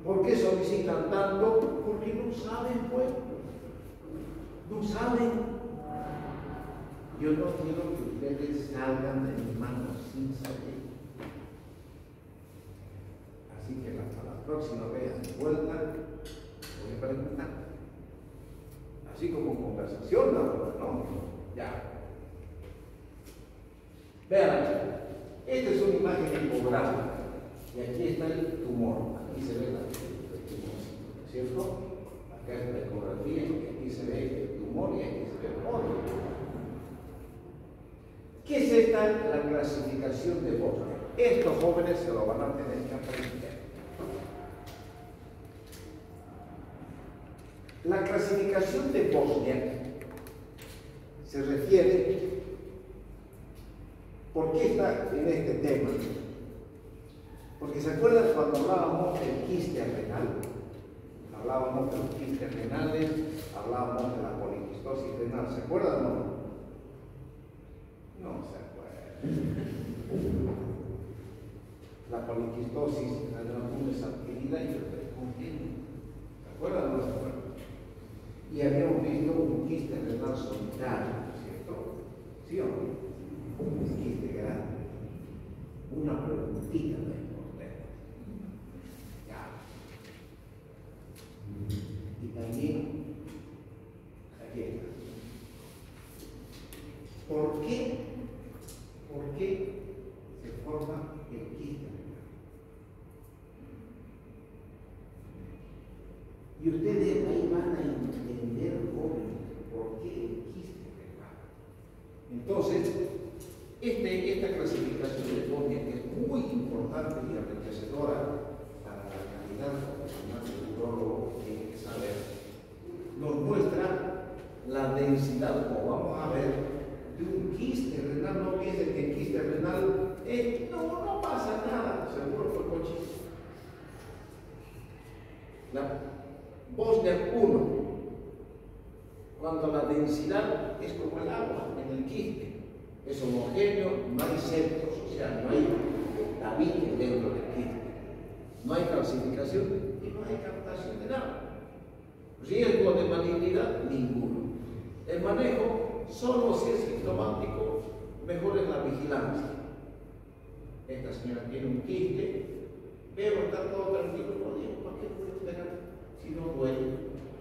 ¿Por qué solicitan tanto? Porque no saben, pues. No saben. Yo no quiero que ustedes salgan de mis manos sin saber. Así que hasta la próxima vez de vuelta, voy a preguntar. Así como conversación, ¿no? Ya. Vean, esta es una imagen tipográfica. Y aquí está el tumor. Aquí se ve el tumor, ¿cierto? Acá es la ecografía y aquí se ve el tumor y aquí se ve el óvulo. ¿Qué es esta? La clasificación de Bosnia. Estos jóvenes se lo van a tener que aprender. La clasificación de Bosnia se refiere, ¿por qué está en este tema? Porque se acuerdan cuando hablábamos del quiste renal, hablábamos de los quistes renales, hablábamos de la poliquistosis renal, ¿se acuerdan o no? No se acuerdan. La poliquistosis renal es adquirida y otra es congénita. ¿Se acuerdan o no se acuerdan? Y habíamos visto un quiste renal solitario, ¿cierto? ¿Sí o no? Un quiste grande. Una preguntita de importante. Ya. Y también, aquí está. ¿Por qué se forma el quiste renal? Y ustedes ahí van a entender por qué el quiste renal. Entonces, esta clasificación de Bosnia, que es muy importante y enriquecedora para la calidad profesional del urólogo, tiene que saber, nos muestra la densidad, como vamos a ver, de un quiste renal. No piensen que el quiste renal no pasa nada, seguro fue cochino. La Bosnia 1, cuando la densidad es como el agua en el quiste, es homogéneo, no hay septos, o sea, no hay tabiques dentro del quiste, no hay calcificación y no hay captación de nada. Riesgo de malignidad, ninguno. El manejo, solo si es sintomático, mejor es la vigilancia. Esta señora tiene un quiste, pero está todo tranquilo, no digo, ¿para qué puede esperar? Si no duele,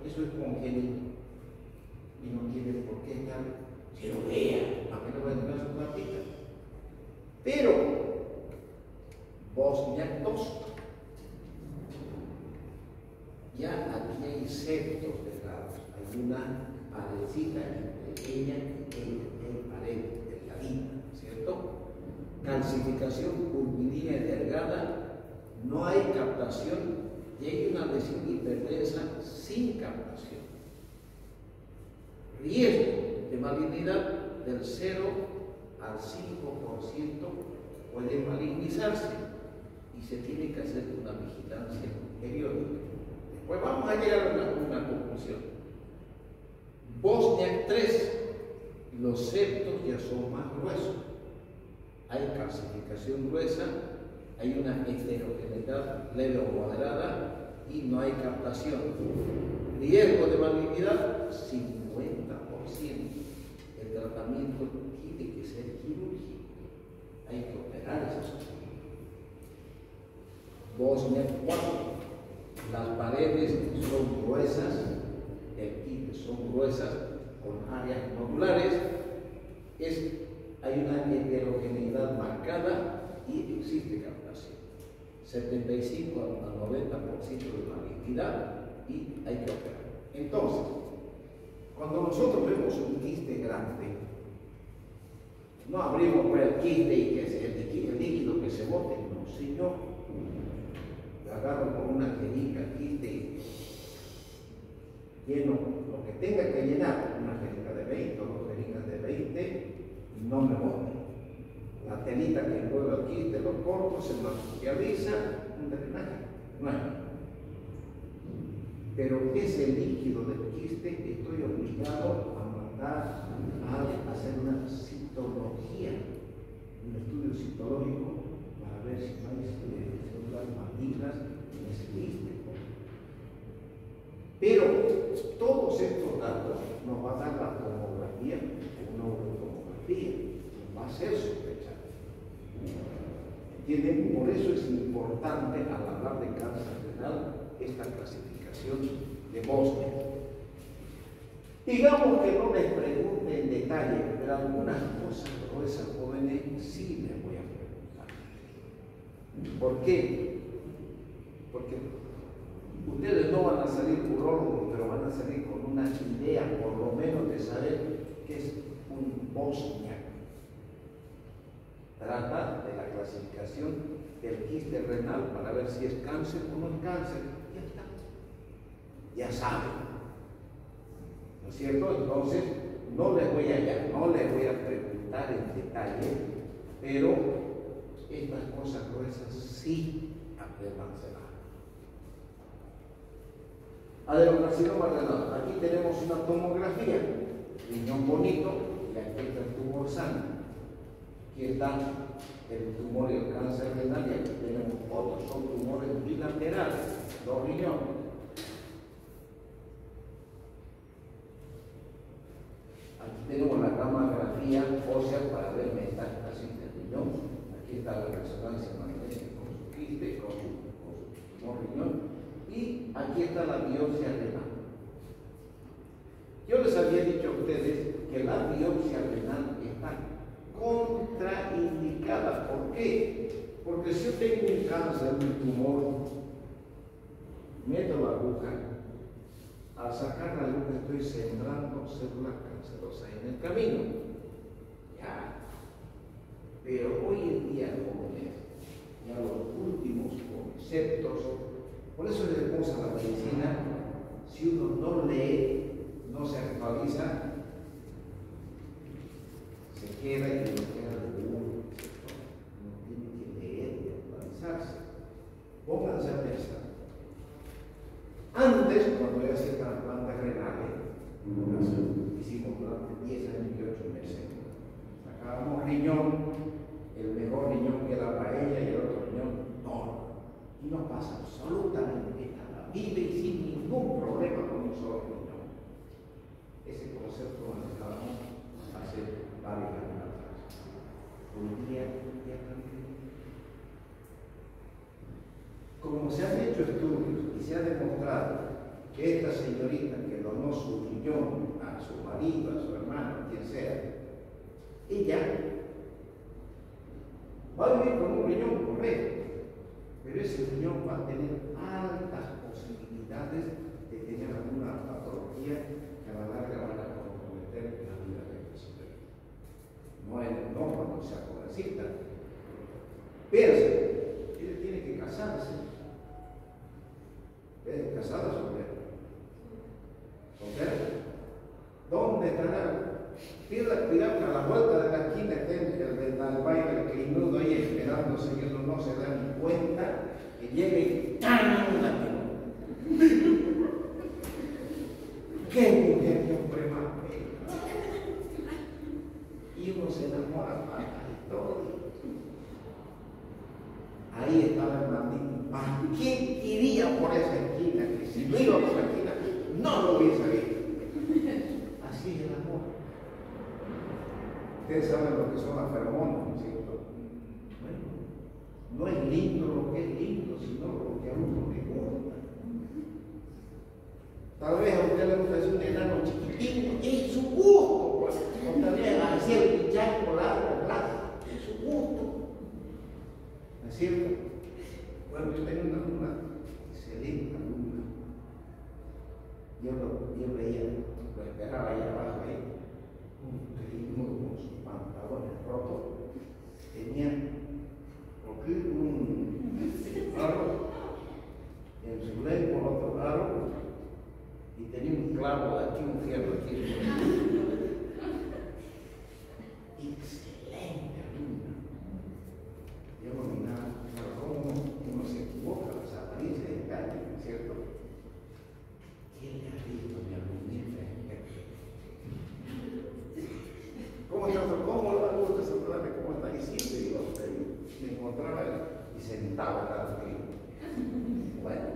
eso es congénito y no tiene por qué estar, que lo vea, para que no vaya a tener su platita. Pero Bosnia 2, ya aquí hay septos delgados, hay una parecita pequeña en pared delgadita, ¿cierto? Calcificación pulmonía delgada, no hay captación y hay una lesión hipertensa sin captación. Riesgo de malignidad del 0 al 5% puede malignizarse y se tiene que hacer una vigilancia periódica. Después vamos a llegar a una conclusión. Bosnia 3, los septos ya son más gruesos. hay calcificación gruesa, hay una heterogeneidad leve o moderada y no hay captación. Riesgo de malignidad, 50%. El tratamiento tiene que ser quirúrgico. Hay que operar esas cosas. Bosnia 4. Las paredes son gruesas, el kit son gruesas, con áreas nodulares. Hay una heterogeneidad marcada y existe captación. 75 al 90% de malignidad y hay que operar. Entonces, cuando nosotros vemos un quiste grande, no abrimos por el quiste y que es el líquido que se bote, no, señor. Lo agarro con una jeringa, quiste, lleno lo que tenga que llenar, una jeringa de 20 o 2 jeringas de 20, y no me bote. La telita que envuelve el quiste, lo corto, se materializa, un drenaje, no hay. Pero ese líquido del quiste estoy obligado a mandar a hacer una citología, un estudio citológico para ver si no hay células malignas en ese quiste. Pero todos estos datos nos va a dar la tomografía, una urotomografía, nos va a hacer sospechar. ¿Entienden? Por eso es importante al hablar de cáncer renal esta clasificación de Bosnia. Digamos que no les pregunte en detalle, pero algunas cosas gruesas jóvenes sí les voy a preguntar. ¿Por qué? Porque ustedes no van a salir urólogos, pero van a salir con una idea, por lo menos, de saber qué es un bosniaco. Trata de la clasificación del quiste renal para ver si es cáncer o no es cáncer. Ya está. Ya saben. ¿No es cierto? Entonces, no les voy a preguntar en detalle, pero estas cosas gruesas sí apréndanselas. Adenocarcinoma renal. Aquí tenemos una tomografía, riñón bonito, y aquí está el tumor sano. Aquí está el tumor y el cáncer renal, y aquí tenemos otros, son tumores bilaterales, 2 riñones. Aquí tenemos la gamografía ósea para ver metástasis del riñón. Aquí está la resonancia magnética con su quiste, con su tumor riñón. Y aquí está la biopsia renal. Yo les había dicho a ustedes que la biopsia renal está contraindicada. ¿Por qué? Porque si yo tengo un cáncer, un tumor, meto la aguja, al sacar la aguja estoy sembrando células cancerosas en el camino. Ya. Pero hoy en día, jóvenes, ya los últimos conceptos, por eso es hermosa la medicina. Si uno no lee, no se actualiza, se queda y no queda de uno. Uno tiene que leer y actualizarse. Pónganse a pensar. Antes, cuando yo hacía trasplantes renales, hicimos durante 10 años y 8 meses, sacábamos riñón, el mejor riñón queda para ella y el otro riñón no. Y no pasa absolutamente nada. Vive sin ningún problema con un solo riñón. Ese concepto lo manejábamos hace varios años atrás. Un día cambió. Como se han hecho estudios y se ha demostrado que esta señorita que donó su riñón a su marido, a su hermano, quien sea, ella va a vivir con un riñón correcto. Pero ese riñón va a tener altas posibilidades de tener alguna patología que a la larga van a comprometer la vida de esta señora. No cuando sea jovencita. Piensen, ella tiene que casarse. ¿Es casada o soltera? ¿Soltera? ¿Dónde estará? Cuidado que a la vuelta de la esquina esté el baile del clinudo ahí esperándose que uno no se da ni cuenta, que llegue y ¡tan! ¡Qué mujer, qué hombre más bello! Y uno se enamora y todo. lo hubiese visto. Así es el amor. Ustedes saben lo que son las feromonas, ¿no es cierto? Bueno, no es lindo lo que es lindo, sino lo que a uno le gusta. Tal vez a usted le gusta un enano chiquitín, es su gusto, pues. O tal vez así el pichaco largo, es su gusto. ¿No es cierto? Bueno, yo tengo una excelente alumna. Yo veía, lo esperaba allá abajo, uno con sus pantalones rotos, tenía un aro en su lengua, otro aro, y tenía un clavo aquí, un fierro aquí. Excelente alumna. Yo lo miraba, cómo uno se equivoca, las apariencias engañan, ¿no es cierto? ¿Quién le ha visto mi alumnita? ¿Cómo está? ¿Cómo le gusta saludarme? ¿Cómo está? Y siempre iba a usted. Me encontraba y sentaba cada día. Bueno,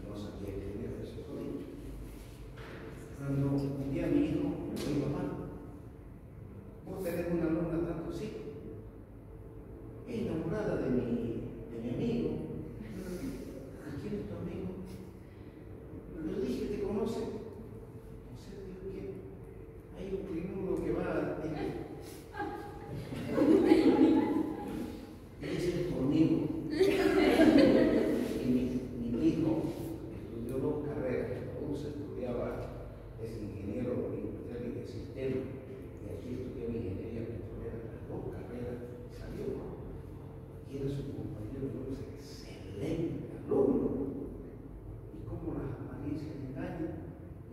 no sabía que tenía eso todito. Cuando un día mi hijo me dijo, mamá, ¿vos tenés una alumna tanto? Sí. Es enamorada de mi amigo. ¿Quién es tu amigo? Pero dije, ¿te conoce? No sé, digo, ¿quién? Hay un primudo que va. Es el tornillo. Y mi hijo estudió 2 carreras. Uno se estudiaba, es ingeniero industrial y de sistema. Y aquí estudió ingeniería petrolera, las 2 carreras, salió. Y era su compañero, es excelente alumno. Y cómo las apariencias engañan.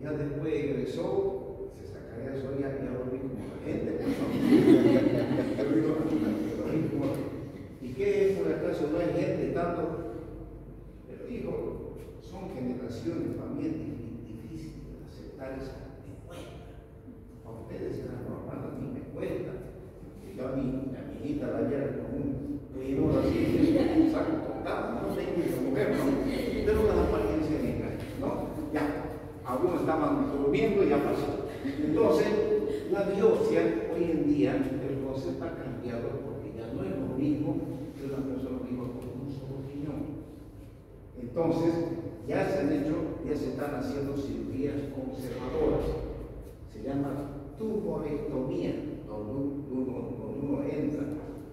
Ya después egresó, se sacaría eso, ya lo vi como la gente, ¿y qué es por acaso? No hay gente tanto. Pero hijo, son generaciones también difíciles de aceptar esa. Me cuesta. A ustedes será normal, a mí me cuesta. Y yo a mi hijita la llevo con un primo así, saco total, no tengo esa mujer, ¿no? Pero las apariencias engañan, ¿no? Ya. Algunos estaban durmiendo y ya pasó. Entonces, la biopsia hoy en día, el concepto ha cambiado porque ya no es lo mismo que una persona viva con un solo riñón. Entonces, ya se están haciendo cirugías conservadoras. Se llama tumorectomía, donde uno entra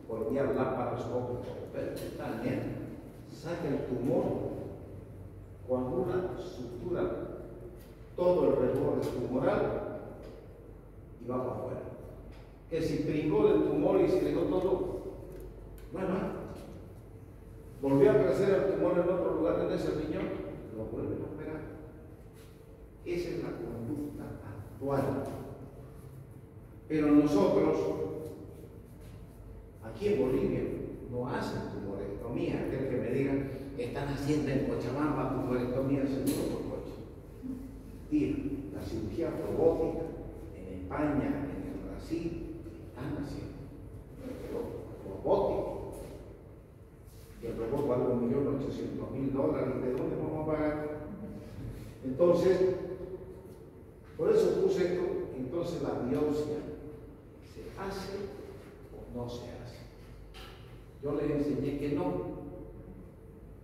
por vía laparoscópica o percutánea, saca el tumor, coagula, sutura todo el reborde tumoral y va para afuera. Que si pringó el tumor y se dejó todo, bueno, volvió a crecer el tumor en otro lugar en ese riñón, lo vuelven a operar. Esa es la conducta actual. Pero nosotros, aquí en Bolivia, no hacen tumorectomía. Aquel que me diga que están haciendo en Cochabamba tumorectomía seguro por coche. La cirugía robótica en España, en el Brasil, están haciendo. Pero robótico. Y el robot vale $1.800.000. ¿De dónde vamos a pagar? Entonces, por eso puse esto. Entonces, la biopsia ¿se hace o no se hace? Yo les enseñé que no.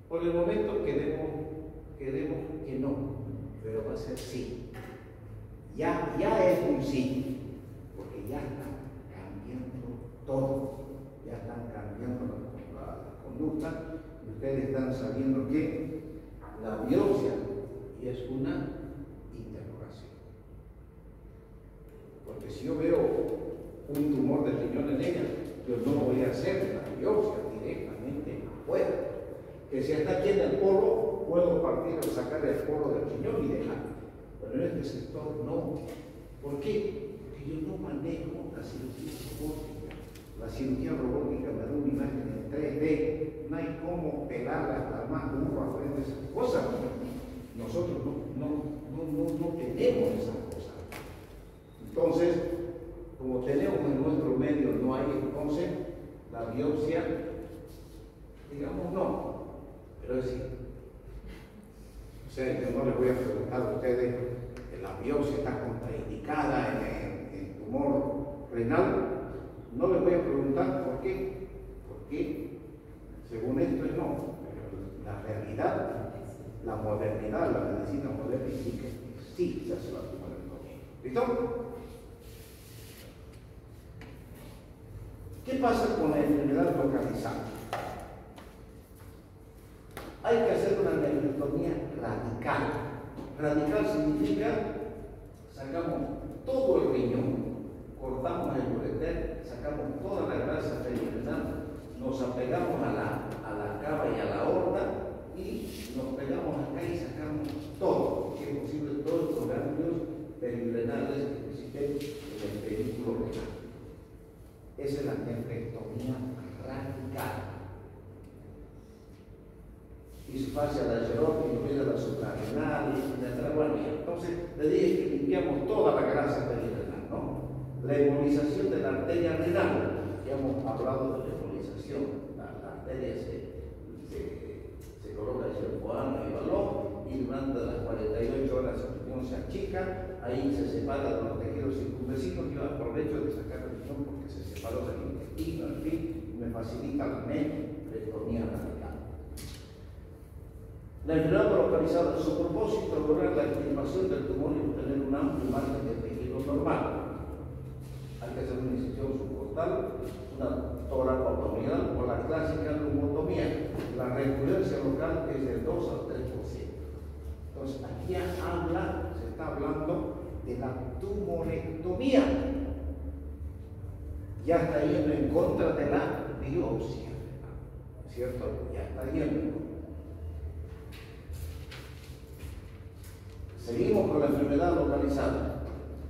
Por el momento queremos que no. Pero va a ser sí. Ya es un sí, porque ya están cambiando todo, ya están cambiando la conducta, y ustedes están sabiendo que la biopsia es una interrogación. Porque si yo veo un tumor de riñón en ella, yo no voy a hacer la biopsia directamente afuera. Que si está aquí en el polo, puedo partir o sacar el polo del riñón y dejarlo. Pero en este sector no. ¿Por qué? Porque yo no manejo la cirugía robótica. La cirugía robótica me da una imagen en 3D. No hay cómo pelarla hasta más burro a frente de esas cosas. Nosotros no tenemos esas cosas. Entonces, como tenemos en nuestro medio, no hay entonces la biopsia, digamos no. Pero es decir, sea, yo no les voy a preguntar a ustedes, la biopsia está contraindicada en tumor renal. No les voy a preguntar por qué. Porque, según esto, no. Pero la realidad, la modernidad, la medicina moderna indica que sí se hace la tumorectomía. ¿Listo? ¿Qué pasa con la enfermedad localizada? Hay que hacer una nefrectomía radical. Radical significa sacamos todo el riñón, cortamos el ureter, sacamos toda la grasa perirenal, nos apegamos a la cava y a la aorta y nos pegamos acá y sacamos todo, si es posible, todos los ganglios perirenales que existen en el pedúnculo renal. Esa es la nefrectomía radical. Y su fase a la Gerard, incluida la suprarrenal, y la guardia. Entonces, le dije que limpiamos toda la grasa perirenal, ¿no? La embolización de la arteria renal, ya hemos hablado de la embolización, la arteria se coloca el foano y el balón, y durante las 48 horas se achica, ahí se separa de los tejidos circunvecinos. Yo aprovecho de sacar el riñón porque se separó del intestino, en fin, y me facilita la nefrectomía radical. La enfermedad localizada, su propósito es lograr la extirpación del tumor y obtener un amplio margen de tejido normal. Hay que hacer una incisión subcostal, una toracotomía o la clásica lumotomía. La recurrencia local es del 2 al 3%. Entonces, aquí ya se está hablando de la tumorectomía. Ya está yendo en contra de la biopsia, ¿cierto? Ya está yendo. Seguimos con la enfermedad localizada.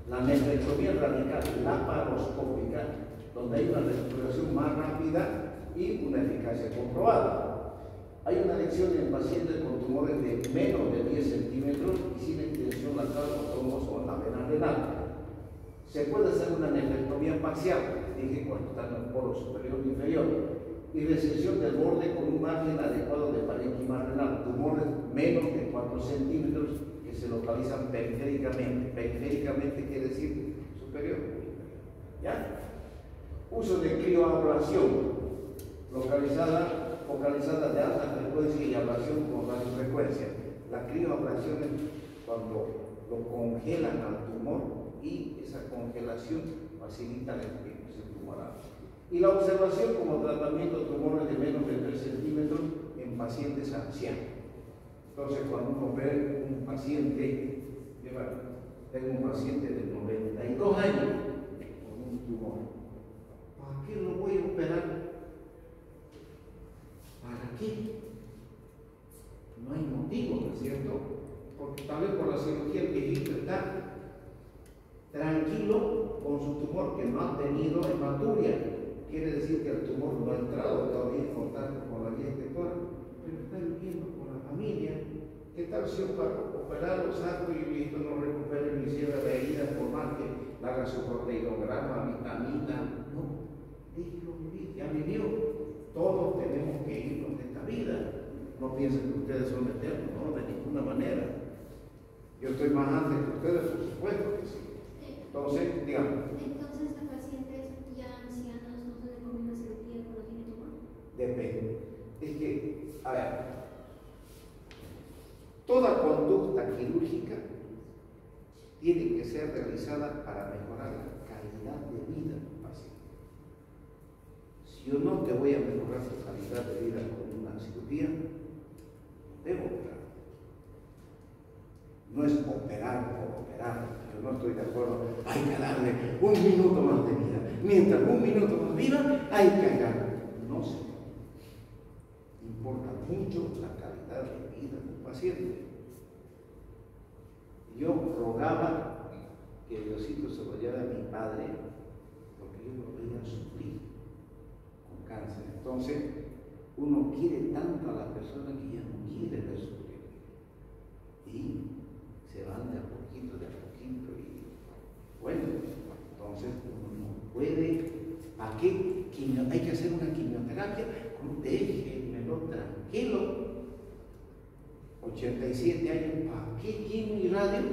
La nefrectomía radical laparoscópica, donde hay una recuperación más rápida y una eficacia comprobada. Hay una lección en pacientes con tumores de menos de 10 centímetros y sin extensión lateral o trombos o en la vena renal. Se puede hacer una nefrectomía parcial, dije, cuando está en el polo superior e inferior, y resección del borde con un margen adecuado de parénquima renal. Tumores menos de 4 centímetros que se localizan periféricamente. Periféricamente quiere decir superior o inferior. ¿Ya? Uso de crioablación, focalizada de alta frecuencia y ablación con radiofrecuencia. La crioablación es cuando lo congelan al tumor y esa congelación facilita la extirpación tumoral. Y la observación como tratamiento de tumores de menos de 3 centímetros en pacientes ancianos. Entonces, cuando uno ve un paciente, tengo un paciente de 92 años con un tumor, ¿para qué lo voy a operar? ¿Para qué? No hay motivo, ¿no es cierto? Porque tal vez por la cirugía el viejito está tranquilo con su tumor que no ha tenido hematuria. Quiere decir que el tumor no ha entrado todavía en contacto con la vía infectora, pero está viviendo con la familia. ¿Qué tal si yo para operar los sacos y el viejito no recupere ni cierre de herida por más que haga su proteinograma, vitamina? No, déjelo vivir, ya vivió. Todos tenemos que irnos de esta vida. No piensen que ustedes son eternos, no, de ninguna manera. Yo estoy más antes que ustedes, por supuesto que sí. Entonces, digamos. Entonces, a pacientes ya ancianos no se les recomienda cirugía cuando tiene tumor. Depende. Es que, a ver, toda conducta quirúrgica tiene que ser realizada para mejorar la calidad de vida del paciente. Si yo no te voy a mejorar tu calidad de vida con una cirugía, debo operar. No es operar por operar. Yo no estoy de acuerdo. Hay que darle un minuto más de vida. Mientras un minuto más viva, hay que ganar. No sé. Importa mucho la calidad de vida del paciente. Yo rogaba que Diosito se lo lleve a mi padre, porque yo lo veía sufrir con cáncer. Entonces, uno quiere tanto a la persona que ya no quiere ver sufrir. Y se van de a poquito, y bueno, entonces uno no puede. ¿Para qué? Hay que hacer una quimioterapia, déjenmelo tranquilo. 87 años, ¿para qué quimio y radio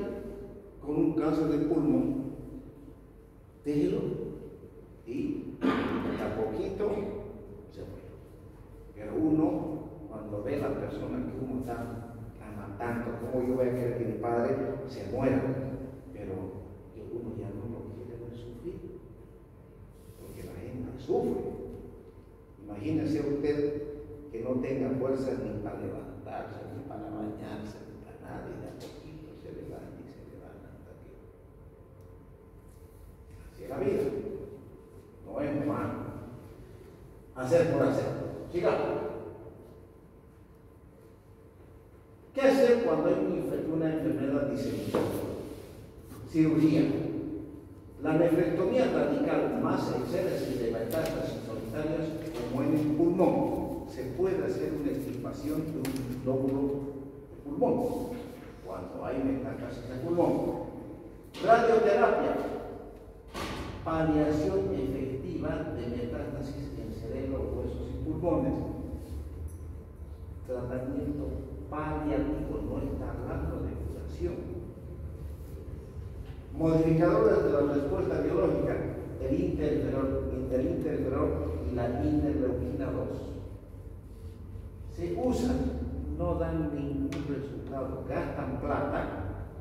con un cáncer de pulmón? Déjelo. Y a poquito se fue. Pero uno, cuando ve a la persona que uno está matando, como yo voy a querer que mi padre se muera, pero uno ya no lo quiere ver sufrir, porque la gente sufre. Imagínese usted que no tenga fuerza ni para levantarse, ni para bañarse, ni para nada, y de a poquito se levanta y se levanta hasta que. Así es la vida. No es humano. Hacer por hacer. Sigamos. ¿Qué hacer cuando hay una enfermedad diseminada? Cirugía. La nefrectomía radical más excesos de metástasis solitarias, como en el pulmón, se puede hacer una extirpación de un lóbulo de pulmón cuando hay metástasis de pulmón. Radioterapia, paliación efectiva de metástasis en cerebro, huesos y pulmones. Tratamiento paliativo, no está hablando de curación. Modificadores de la respuesta biológica, el interferón y la interleuquina 2. Se usan, no dan ningún resultado, gastan plata,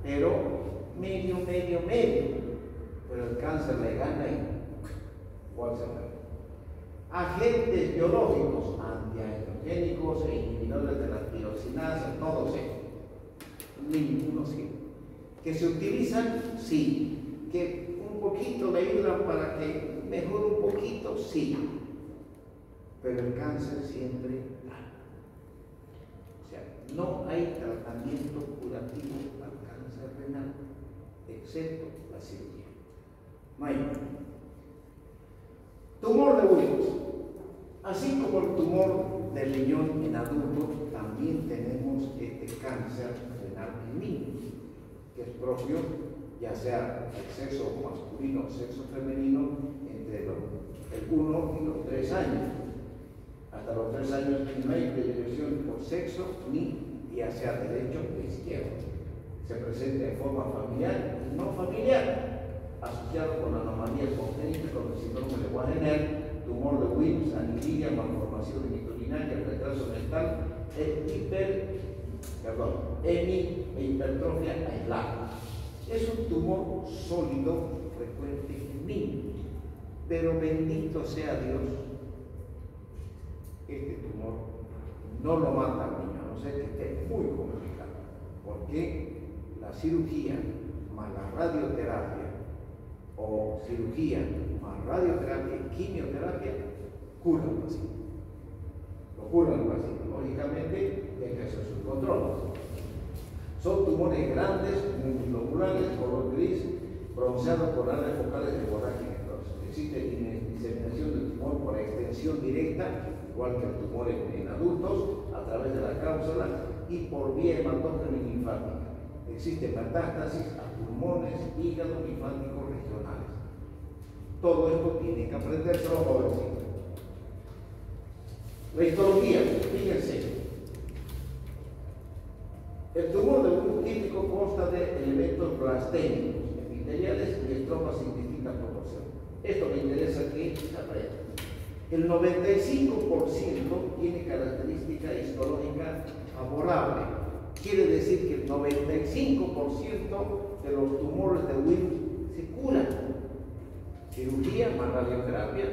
pero medio. Pero el cáncer le gana y igual se muere. Agentes biológicos, antiangiogénicos e inhibidores de la tirosinasa, todos ellos. Ninguno sirve. Que se utilizan, sí. Que un poquito le ayudan para que mejore un poquito, sí. Pero el cáncer siempre gana. O sea, no hay tratamiento curativo para el cáncer renal, excepto la cirugía. No hay. Tumor de Wilms. Así como el tumor del riñón en adultos, también tenemos este cáncer renal en niños, que es propio, ya sea el sexo masculino o sexo femenino, entre el 1 y los 3 años. Hasta los 3 años no hay predilección por sexo ni ya sea derecho o izquierdo. Se presenta de forma familiar y no familiar, asociado con anomalías congénitas como el síndrome de Wagener, tumor de Wilms, anilidia, malformación urinaria, retraso mental, hipertrofia aislada. Es un tumor sólido frecuente en niños, pero bendito sea Dios, este tumor no lo mata al niño, a no ser que esté muy complicado, porque la cirugía más la radioterapia o cirugía más radioterapia y quimioterapia curan al paciente. Lo curan al paciente. Lógicamente, hay que hacer sus controles. Son tumores grandes, multilobulares, color gris, bronceados con áreas focales de hemorragia necrosis. Existe diseminación del tumor por extensión directa, igual que el tumor en adultos, a través de la cápsula y por vía hematógena y linfática. Existe metástasis a pulmones, hígado, linfáticos regionales. Todo esto tiene que aprendérselo jovencito. La histología, fíjense. El tumor de un típico consta de elementos blastémicos, epiteliales y estromas en distintas proporciones. Esto me interesa que se aprenda. El 95% tiene característica histológica favorable. Quiere decir que el 95% de los tumores de Wilms se curan. Cirugía más radioterapia,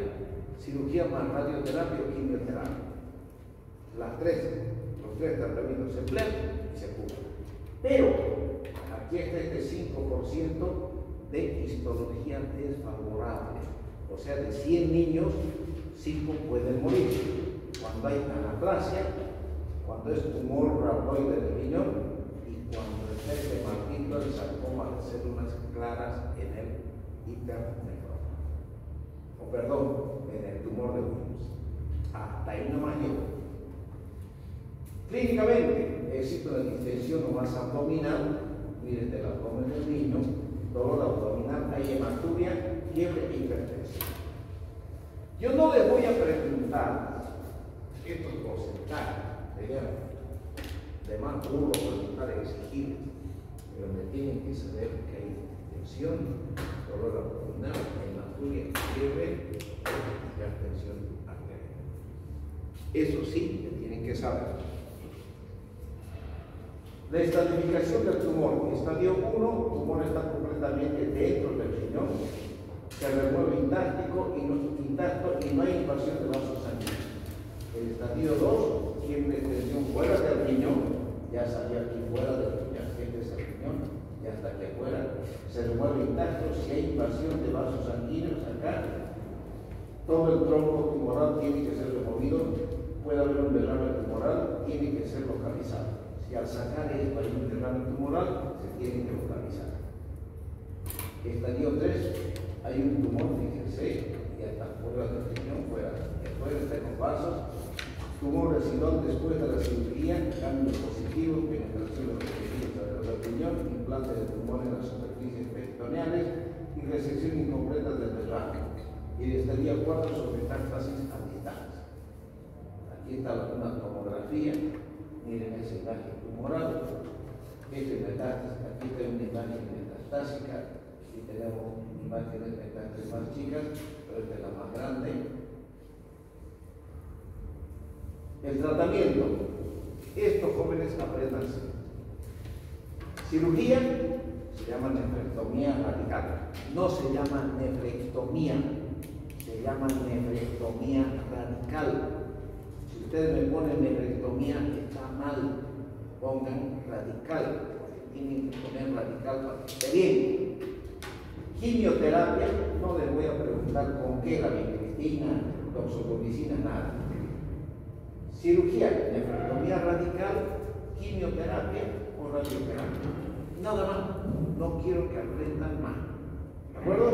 cirugía más radioterapia o quimioterapia. Los tres tratamientos se emplean y se curan. Pero aquí está este 5% de histología desfavorable. O sea, de 100 niños, 5 pueden morir. Cuando hay anaplasia, cuando es tumor rhabdoide del riñón y cuando está este maldito el sarcoma de células claras en el internefrón. O perdón, en el tumor de Wilms. Hasta ahí no más llego. Clínicamente, existe una distensión o masa abdominal, miren del abdomen del niño, dolor abdominal, hay hematuria, fiebre e hipertensión. Yo no les voy a preguntar estos porcentajes, Además, uno puede estar exigible, pero me tienen que saber que hay tensión, dolor abdominal, hematuria, fiebre y hipertensión arterial. Eso sí, me tienen que saber. La estratificación del tumor. Estadio 1, el tumor está completamente dentro del riñón, se remueve intacto y no hay invasión de vasos sanguíneos. El estadio 2, siempre tensión fuera del riñón, ya salió aquí fuera del riñón, siempre es el riñón, ya está aquí afuera, se remueve intacto. Si hay invasión de vasos sanguíneos acá, todo el tronco tumoral tiene que ser removido, puede haber un derrame tumoral, tiene que ser localizado. Si al sacar esto hay un derrame tumoral, se tiene que localizar. Estadio 3, hay un tumor, fíjense, ya está fuera del riñón, fuera está con vasos. Tumor residual después de la cirugía, cambios positivos, penetración de los tejidos alrededor del riñón, implante de tumor en las superficies peritoneales y resección incompleta del derrame. Y el estadio 4 sobre metástasis a distancia. Aquí está una tomografía, miren esa imagen tumoral, este metástasis, aquí está una imagen metastásica, aquí tenemos imágenes metástasis más chicas, pero esta es la más grande. El tratamiento. Estos jóvenes aprendan. Cirugía se llama nefrectomía radical. No se llama nefrectomía, se llama nefrectomía radical. Si ustedes me ponen nefrectomía, está mal. Pongan radical, porque tienen que poner radical para que esté bien. Quimioterapia, no les voy a preguntar con qué, la vincristina, doxorubicina, nada. Cirugía, nefrectomía radical, quimioterapia o radioterapia. Nada más. No quiero que aprendan más. ¿De acuerdo?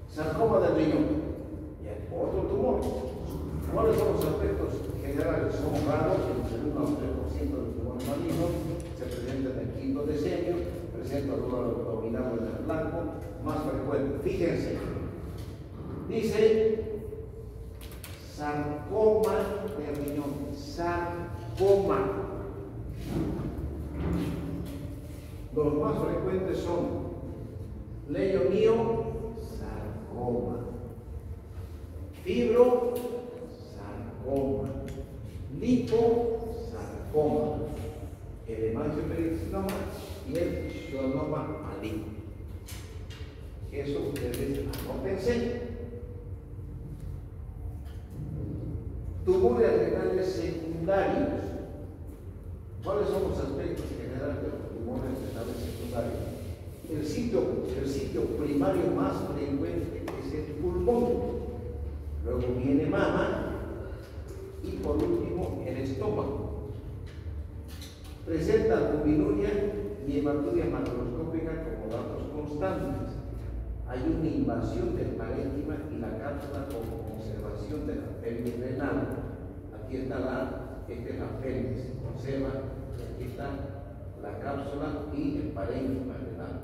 Sarcoma del riñón. Y otro tumor. ¿Cuáles son los aspectos generales? Son raros, entre el 1 al 3% de los tumores malignos se presentan en el quinto decenio, presenta dolor abdominal en el blanco, más frecuente. Fíjense, dice sarcoma de riñón, sarcoma. Los más frecuentes son leiomioma, sarcoma, fibro, sarcoma, liposarcoma, el hemangioperitoma y el schwannoma maligno. Eso ustedes anótense. Tumores renales secundarios. ¿Cuáles son los aspectos generales de los tumores renales secundarios? El sitio primario más frecuente es el pulmón. Luego viene mama y por último el estómago. Presenta albuminuria y hematuria macroscópica como datos constantes. Hay una invasión del parénquima y la cápsula como conservación de la pelvis renal. Aquí está esta es la pelvis, se conserva, aquí está la cápsula y el parénquima renal.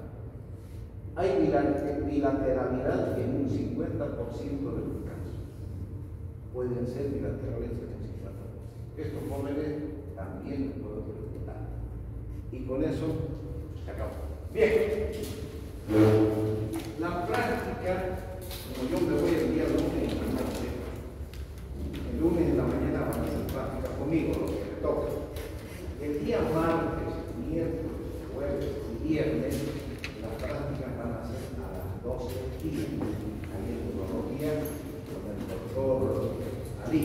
Hay bilateralidad en un 50% de los casos. Pueden ser bilaterales en un 50%. Estos jóvenes también los puedo preguntar. Y con eso se acabó. Bien. La práctica, como yo me voy el día lunes en la noche, el lunes en la mañana van a hacer práctica conmigo, lo que me toca. El día martes, miércoles, jueves y viernes, las prácticas van a ser a las 12 del día. Ahí en urología con el doctor Ali.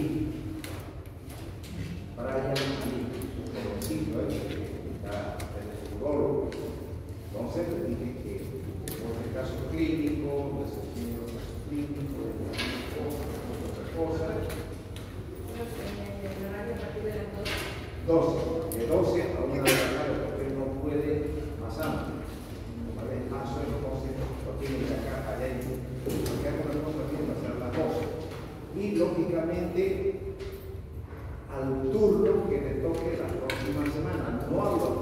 Brian Ali, un conocido, está el urologo. Entonces le dije que el caso clínico, el caso clínico, otra cosa. ¿El horario a partir de las 12, de 12 a 1 de la tarde, porque no puede más amplio. Como el paso de los 12, lo tienen que acá, allá, porque algunas cosas tienen que hacer las 12. Y lógicamente, al turno que le toque la próxima semana, no a los